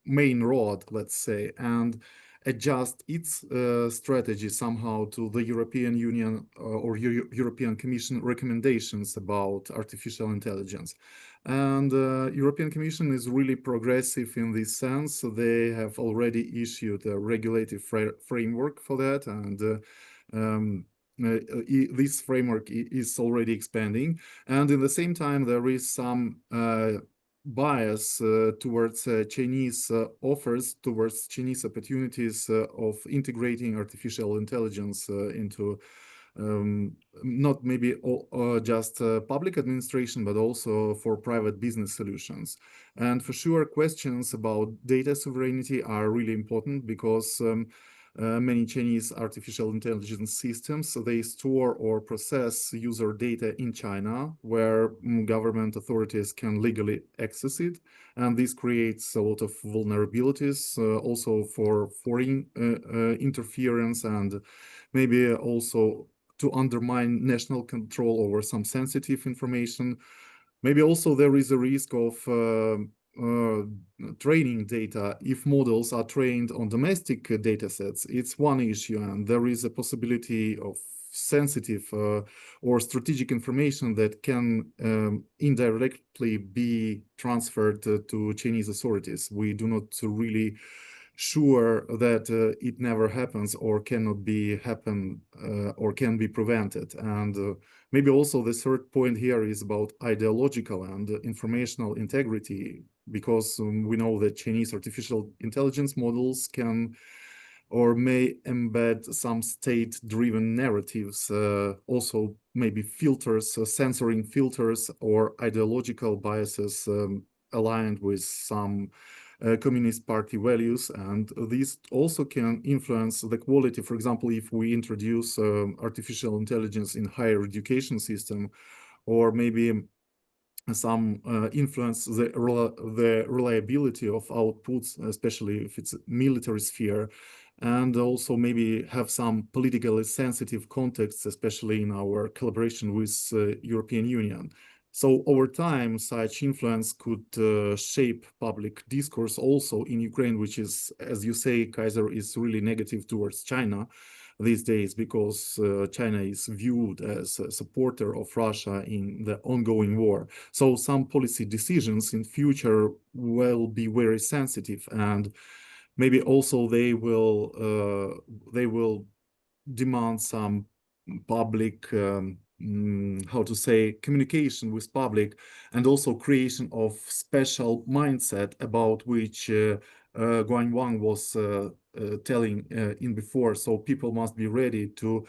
main road, let's say, and adjust its strategy somehow to the European Union or European Commission recommendations about artificial intelligence. And European Commission is really progressive in this sense. They have already issued a regulative framework for that, and this framework is already expanding. And in the same time, there is some bias towards Chinese offers, towards Chinese opportunities of integrating artificial intelligence into not maybe just public administration, but also for private business solutions. And for sure, questions about data sovereignty are really important because many Chinese artificial intelligence systems, they store or process user data in China, where government authorities can legally access it. And this creates a lot of vulnerabilities also for foreign interference, and maybe also to undermine national control over some sensitive information. Maybe also there is a risk of training data. If models are trained on domestic data sets, it's one issue, and there is a possibility of sensitive or strategic information that can indirectly be transferred to Chinese authorities. We do not really sure that it never happens or cannot be happen or can be prevented. And maybe also the third point here is about ideological and informational integrity, because we know that Chinese artificial intelligence models can or may embed some state-driven narratives, also maybe filters, censoring filters or ideological biases aligned with some Communist Party values, and these also can influence the quality. For example, if we introduce artificial intelligence in higher education system, or maybe some influence the reliability of outputs, especially if it's military sphere, and also maybe have some politically sensitive contexts, especially in our collaboration with European Union. So over time, such influence could shape public discourse also in Ukraine, which is, as you say, Kaiser, is really negative towards China these days, because China is viewed as a supporter of Russia in the ongoing war. So some policy decisions in future will be very sensitive, and maybe also they will demand some public how to say, communication with public, and also creation of special mindset about which Guan Wang was telling in before. So people must be ready to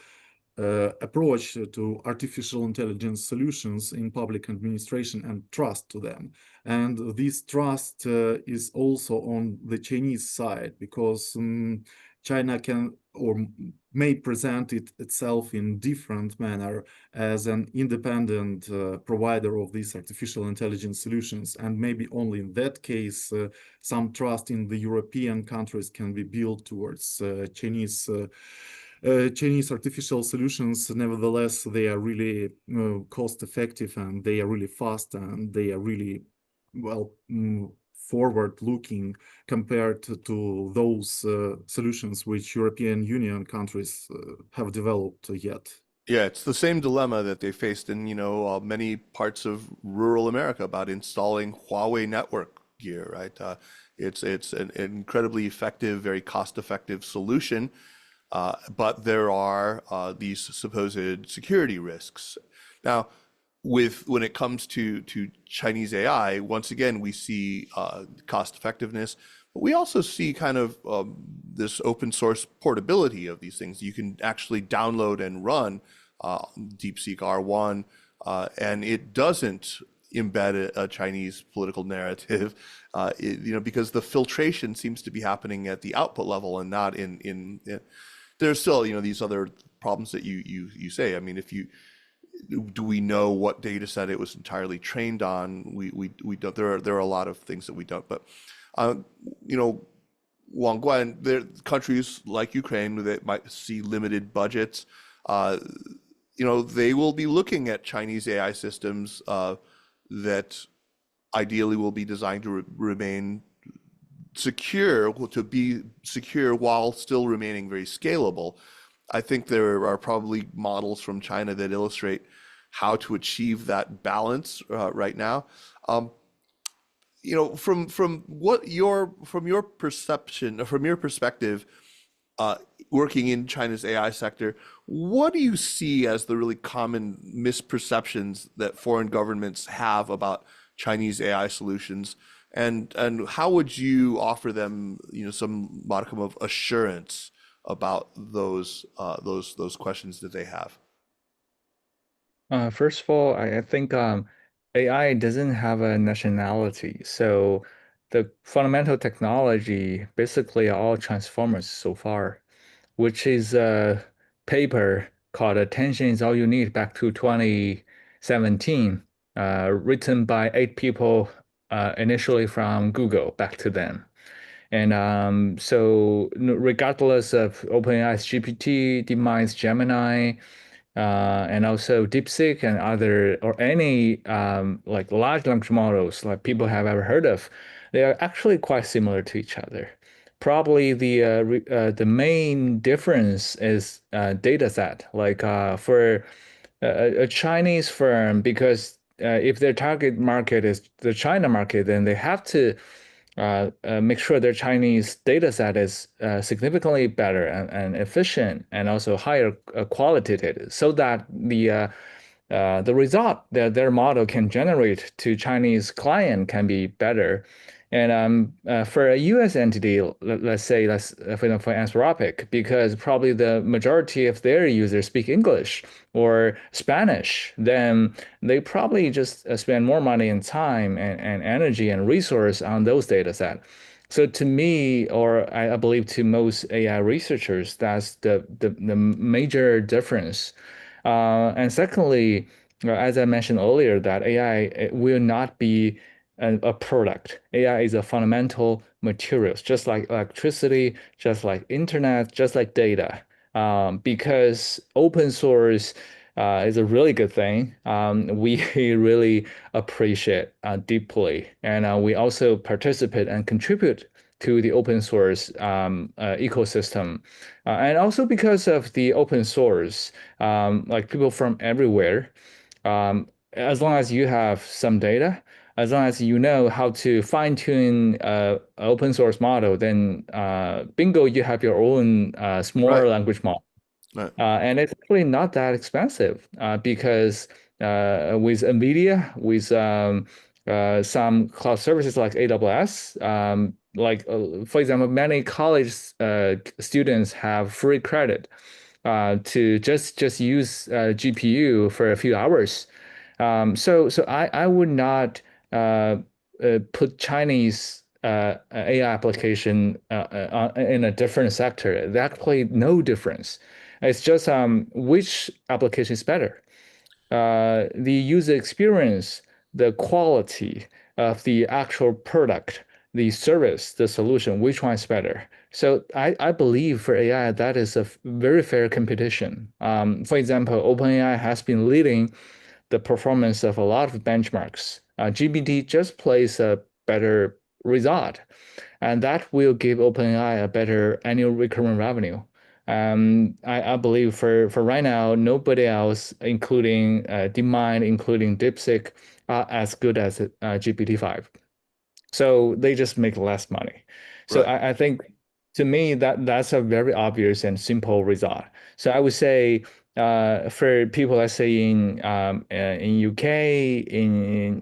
approach to artificial intelligence solutions in public administration and trust to them. And this trust is also on the Chinese side, because China can or may present itself in different manner as an independent provider of these artificial intelligence solutions. And maybe only in that case, some trust in the European countries can be built towards Chinese artificial solutions. Nevertheless, they are really cost effective, and they are really fast, and they are really, well, forward-looking compared to those solutions which European Union countries have developed yet. Yeah, it's the same dilemma that they faced in, many parts of rural America about installing Huawei network gear, right? It's an incredibly effective, very cost-effective solution, but there are these supposed security risks. Now, when it comes to Chinese AI, once again, we see cost effectiveness, but we also see kind of this open source portability of these things. You can actually download and run DeepSeek R1, and it doesn't embed a Chinese political narrative, because the filtration seems to be happening at the output level and not in there's still, these other problems that you say. I mean, do we know what data set it was entirely trained on? We don't. There are a lot of things that we don't. But Wang Guan, there countries like Ukraine that might see limited budgets. They will be looking at Chinese AI systems that ideally will be designed to remain secure, while still remaining very scalable. I think there are probably models from China that illustrate how to achieve that balance right now. From your perception, from your perspective, working in China's AI sector, what do you see as the really common misperceptions that foreign governments have about Chinese AI solutions, and how would you offer them, some modicum of assurance about those questions that they have? First of all, I think AI doesn't have a nationality. So the fundamental technology basically are all transformers so far, which is a paper called Attention is All You Need back to 2017, written by 8 people initially from Google back to then. And so regardless of OpenAI's GPT, DeepMind's Gemini, and also DeepSeek and other or any like large language models like people have ever heard of, they are actually quite similar to each other. Probably the main difference is data set. Like for a Chinese firm, because if their target market is the China market, then they have to make sure their Chinese data set is significantly better and efficient and also higher qualitative so that the result that their model can generate to Chinese client can be better. And for a US entity, let's say, for Anthropic, because probably the majority of their users speak English or Spanish, then they probably just spend more money and time and energy and resource on those data set. So to me, or I believe to most AI researchers, that's the major difference. And secondly, as I mentioned earlier, that AI it will not be a product. AI is a fundamental materials, just like electricity, just like internet, just like data. Because open source is a really good thing. We really appreciate deeply, and we also participate and contribute to the open source ecosystem. And also because of the open source, like people from everywhere, as long as you have some data, as long as you know how to fine tune an open source model, then bingo, you have your own small Right. language model. Right. And it's actually not that expensive because with NVIDIA, with some cloud services like AWS, for example, many college students have free credit to just use GPU for a few hours. So I would not put Chinese AI application in a different sector. There's actually no difference. It's just which application is better. The user experience, the quality of the actual product, the service, the solution, which one is better? So I believe for AI, that is a very fair competition. For example, OpenAI has been leading the performance of a lot of benchmarks. GPT just plays a better result. And that will give OpenAI a better annual recurring revenue. I believe for right now, nobody else, including DeepMind, including DeepSeek, are as good as GPT-5. So they just make less money. So Right. I think to me that's a very obvious and simple result. So I would say for people, let's say in UK, in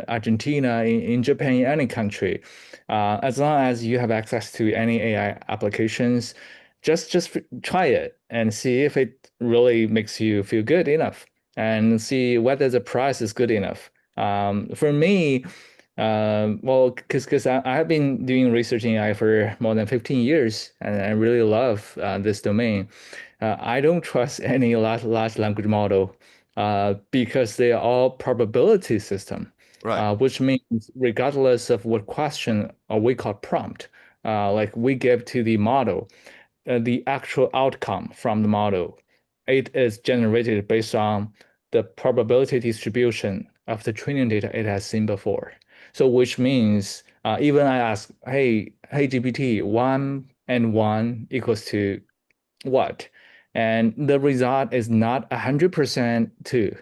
Argentina, in Japan, in any country, as long as you have access to any AI applications, just try it and see if it really makes you feel good enough, and see whether the price is good enough. For me, well, because I have been doing research in AI for more than 15 years, and I really love this domain. I don't trust any large language model because they are all probability system, Right. which means regardless of what question or we call prompt, like we give to the model, the actual outcome from the model, it is generated based on the probability distribution of the training data it has seen before. So which means even I ask, hey GPT, 1 and 1 equals to what? And the result is not 100% two, Right.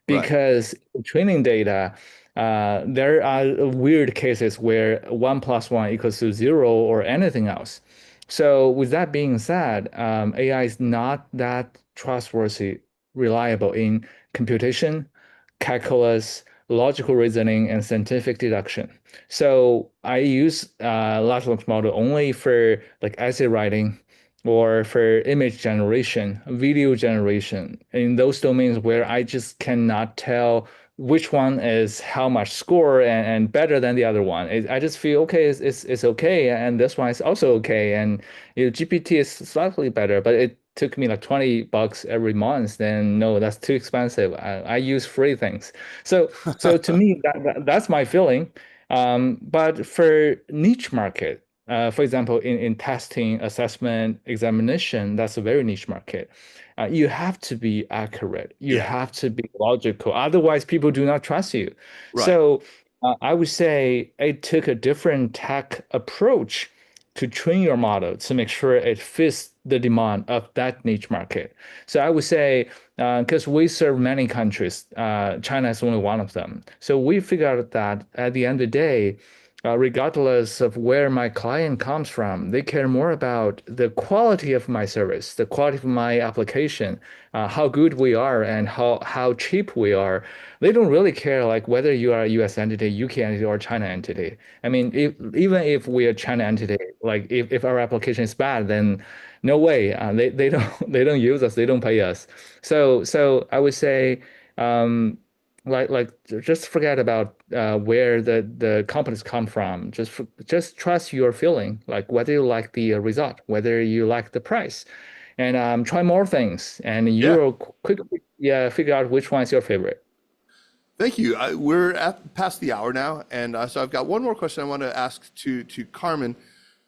because training data, there are weird cases where 1 plus 1 equals to 0 or anything else. So with that being said, AI is not that trustworthy, reliable in computation, calculus, logical reasoning, and scientific deduction. So I use large language model only for like essay writing or for image generation, video generation, in those domains where I just cannot tell which one is how much score and better than the other one. I just feel okay, it's okay, and this one is also okay. And GPT is slightly better, but it took me like $20 every month. Then no, that's too expensive. I use free things. So to me, that's my feeling. But for niche market, for example, in testing, assessment, examination, that's a very niche market. You have to be accurate. You Yeah. have to be logical. Otherwise, people do not trust you. Right. So I would say it took a different tech approach to train your model to make sure it fits the demand of that niche market. So I would say, because we serve many countries, China is only one of them. So we figured out that at the end of the day, regardless of where my client comes from, they care more about the quality of my service, the quality of my application, how good we are, and how cheap we are. They don't really care like whether you are a US entity, UK entity, or China entity. I mean, even if we are China entity, like if our application is bad, then no way. They don't they don't use us, they don't pay us. So I would say. Like just forget about where the companies come from. Just trust your feeling, like whether you like the result, whether you like the price, and try more things, and Yeah. you'll quickly figure out which one is your favorite. Thank you. We're past the hour now, and so I've got one more question I want to ask to Carmen,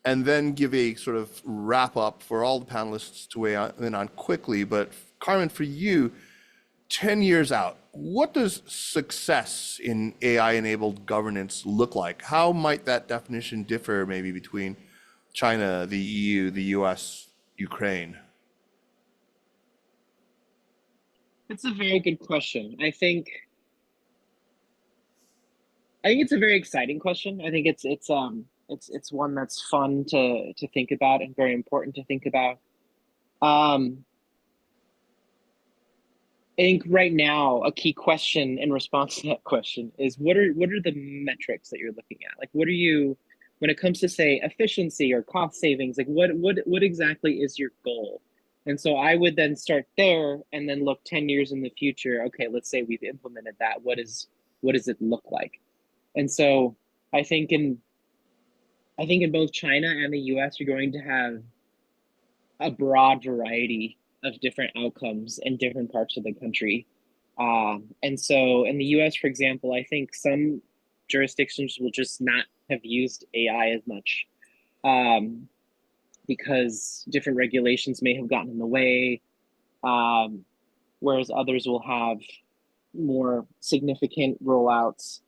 and then give a sort of wrap up for all the panelists to weigh in on quickly. But Carmen, for you, 10 years out, what does success in AI-enabled governance look like? How might that definition differ maybe between China, the EU, the US, Ukraine? It's a very good question. I think it's a very exciting question. I think it's one that's fun to think about and very important to think about. Um, I think right now a key question in response to that question is what are the metrics that you're looking at? Like what are you when it comes to say efficiency or cost savings, like what exactly is your goal? And so I would then start there and then look 10 years in the future. Okay, let's say we've implemented that. What does it look like? And so I think in I think in both China and the US, you're going to have a broad variety of different outcomes in different parts of the country. And so in the US, for example, I think some jurisdictions will just not have used AI as much um, because different regulations may have gotten in the way, um, whereas others will have more significant rollouts.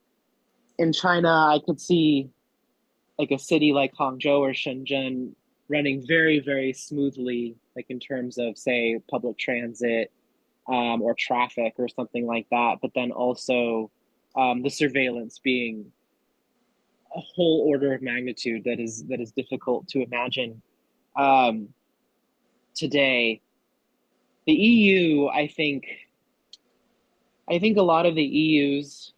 In China, I could see like a city like Hangzhou or Shenzhen running very, very smoothly, like in terms of, say, public transit or traffic or something like that. But then also the surveillance being a whole order of magnitude that is difficult to imagine um, today. The EU, I think a lot of the EU's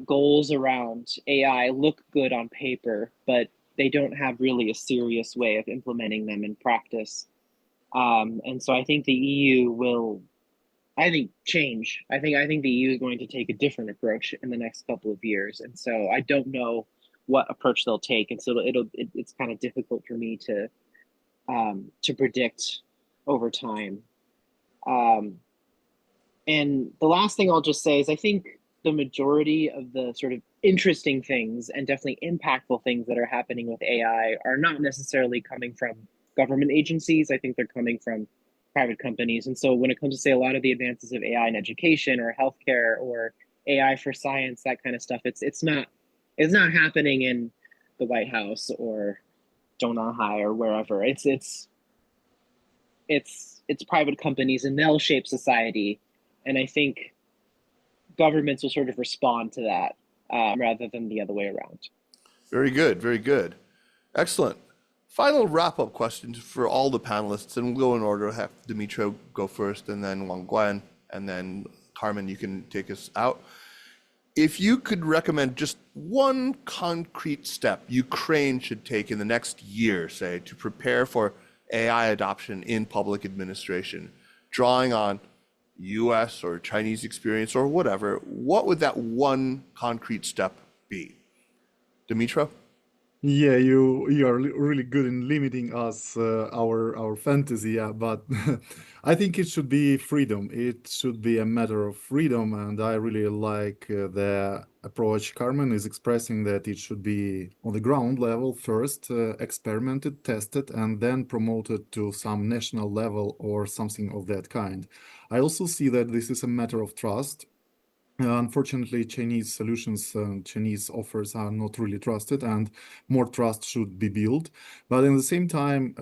goals around AI look good on paper, but they don't have really a serious way of implementing them in practice. And so I think the EU will, I think, change. I think the EU is going to take a different approach in the next couple of years, and so I don't know what approach they'll take, and so it's kind of difficult for me to predict over time. Um, And the last thing I'll just say is I think the majority of the sort of interesting things and definitely impactful things that are happening with AI are not necessarily coming from government agencies. I think they're coming from private companies. And so when it comes to, say, a lot of the advances of AI in education or healthcare or AI for science, that kind of stuff, it's not happening in the White House or Donahai or wherever. It's private companies, and they'll shape society. And I think governments will sort of respond to that rather than the other way around. Very good, very good. Excellent. Final wrap-up questions for all the panelists, and we'll go in order. I'll have Dimitro go first, and then Wang Guan, and then Carmen, you can take us out. If you could recommend just one concrete step Ukraine should take in the next year, say, to prepare for AI adoption in public administration, drawing on US or Chinese experience or whatever, what would that one concrete step be? Dimitro? Yeah, you are really good in limiting us our fantasy, yeah, but I think it should be freedom. It should be a matter of freedom, and I really like the approach Carmen is expressing, that it should be on the ground level first, experimented, tested, and then promoted to some national level or something of that kind. I also see that this is a matter of trust. Unfortunately, Chinese solutions and Chinese offers are not really trusted, and more trust should be built. But at the same time,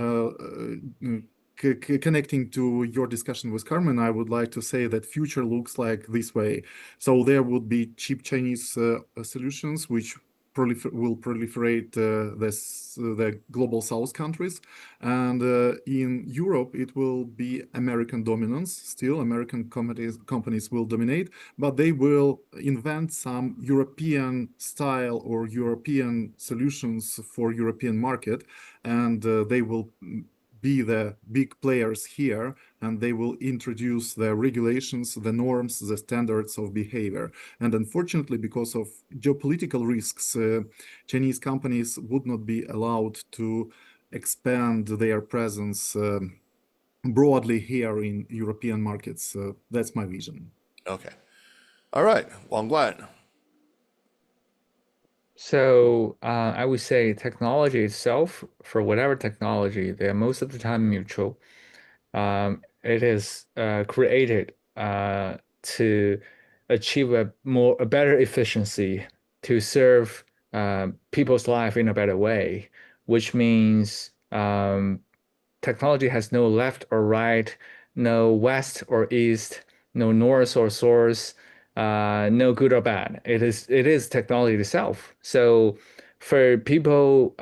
connecting to your discussion with Carmen, I would like to say that future looks like this way. So there would be cheap Chinese solutions which will proliferate the global South countries, and in Europe it will be American dominance. Still, American companies will dominate, but they will invent some European style or European solutions for European market, and they will be the big players here, and they will introduce the regulations, the norms, the standards of behavior. And unfortunately, because of geopolitical risks, Chinese companies would not be allowed to expand their presence broadly here in European markets. That's my vision. Okay. All right, Wang Guan. So I would say technology itself, for whatever technology, they're most of the time neutral. It is created to achieve a better efficiency to serve people's life in a better way, which means technology has no left or right, no west or east, no north or source, no good or bad. It is technology itself. So for people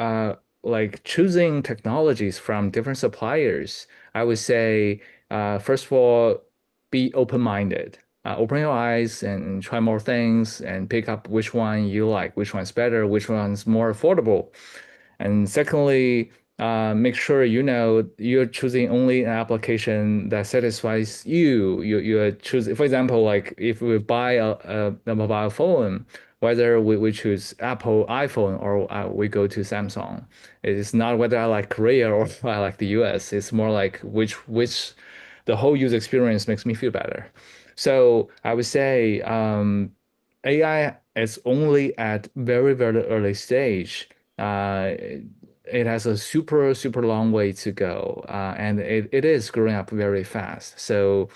like choosing technologies from different suppliers, I would say first of all, be open-minded. Open your eyes and try more things and pick up which one you like, which one's better, which one's more affordable. And secondly, make sure you know you're choosing only an application that satisfies you. You're choosing, for example, like if we buy a mobile phone, whether we choose Apple iPhone or we go to Samsung. It's not whether I like Korea or I like the US. It's more like which the whole user experience makes me feel better. So I would say AI is only at very, very early stage. It has a super, super long way to go, and it is growing up very fast. So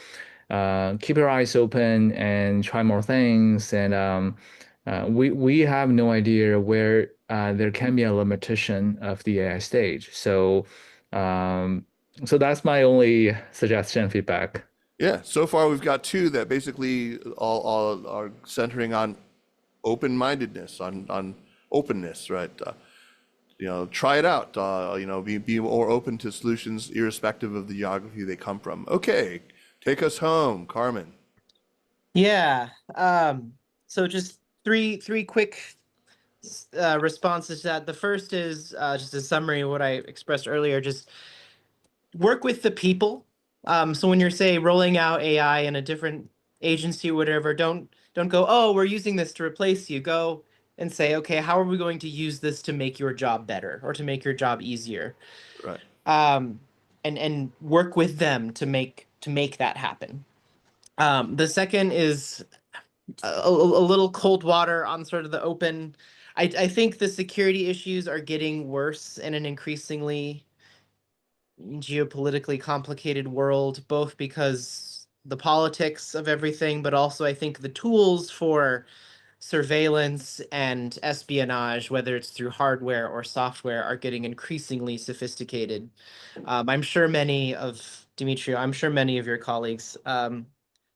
keep your eyes open and try more things, and We have no idea where there can be a limitation of the AI stage. So that's my only suggestion feedback. Yeah, so far we've got two that basically all are centering on open-mindedness, on openness, right? Try it out. Be more open to solutions irrespective of the geography they come from. Okay, take us home, Carmen. Yeah. So just three quick responses to that. The first is just a summary of what I expressed earlier. Just work with the people. So when you're, say, rolling out AI in a different agency or whatever, don't go, oh, we're using this to replace you. Go and say, okay, how are we going to use this to make your job better or to make your job easier? Right. And work with them to make that happen. The second is a little cold water on sort of the open. I think the security issues are getting worse in an increasingly geopolitically complicated world, both because the politics of everything, but also I think the tools for surveillance and espionage, whether it's through hardware or software, are getting increasingly sophisticated. I'm sure many of Demetrio, I'm sure many of your colleagues,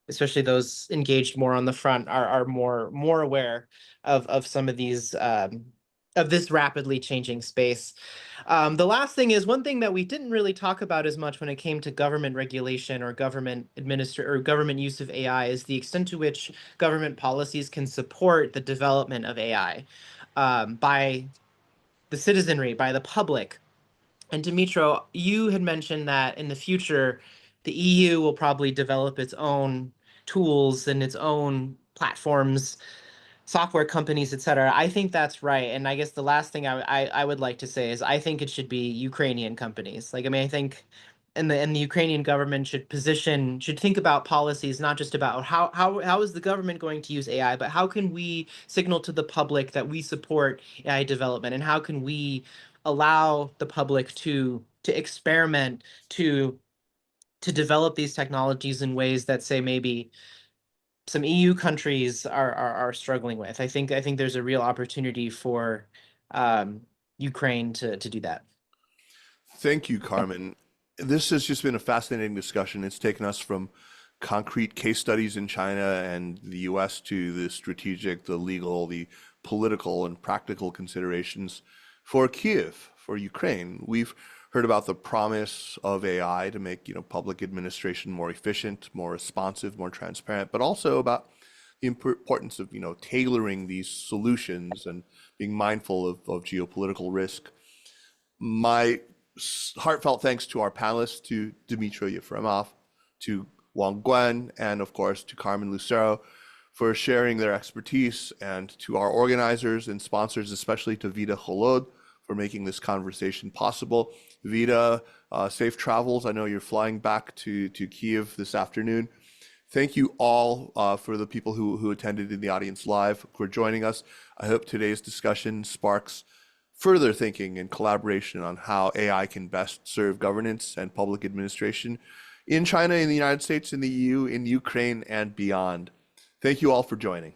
especially those engaged more on the front, are more aware of some of these of this rapidly changing space. The last thing is one thing that we didn't really talk about as much when it came to government regulation or government use of AI is the extent to which government policies can support the development of AI by the citizenry, by the public. And Dimitro, you had mentioned that in the future, the EU will probably develop its own tools and its own platforms, software companies, et cetera. I think that's right. And I guess the last thing I would like to say is I think it should be Ukrainian companies. Like, I mean, I think and the Ukrainian government should think about policies, not just about how is the government going to use AI, but how can we signal to the public that we support AI development, and how can we allow the public to experiment, to develop these technologies in ways that, say, maybe some EU countries are struggling with. I think there's a real opportunity for Ukraine to do that. Thank you, Carmen. This has just been a fascinating discussion. It's taken us from concrete case studies in China and the US to the strategic, the legal, the political, and practical considerations for Kiev, for Ukraine. We've heard about the promise of AI to make, public administration more efficient, more responsive, more transparent, but also about the importance of, tailoring these solutions and being mindful of geopolitical risk. My heartfelt thanks to our panelists, to Dmitry Yefremov, to Wang Guan, and of course to Carmen Lucero for sharing their expertise, and to our organizers and sponsors, especially to Vida Holod for making this conversation possible. Vida, safe travels. I know you're flying back to Kiev this afternoon. Thank you all for the people who attended in the audience live for joining us. I hope today's discussion sparks further thinking and collaboration on how AI can best serve governance and public administration in China, in the United States, in the EU, in Ukraine, and beyond. Thank you all for joining.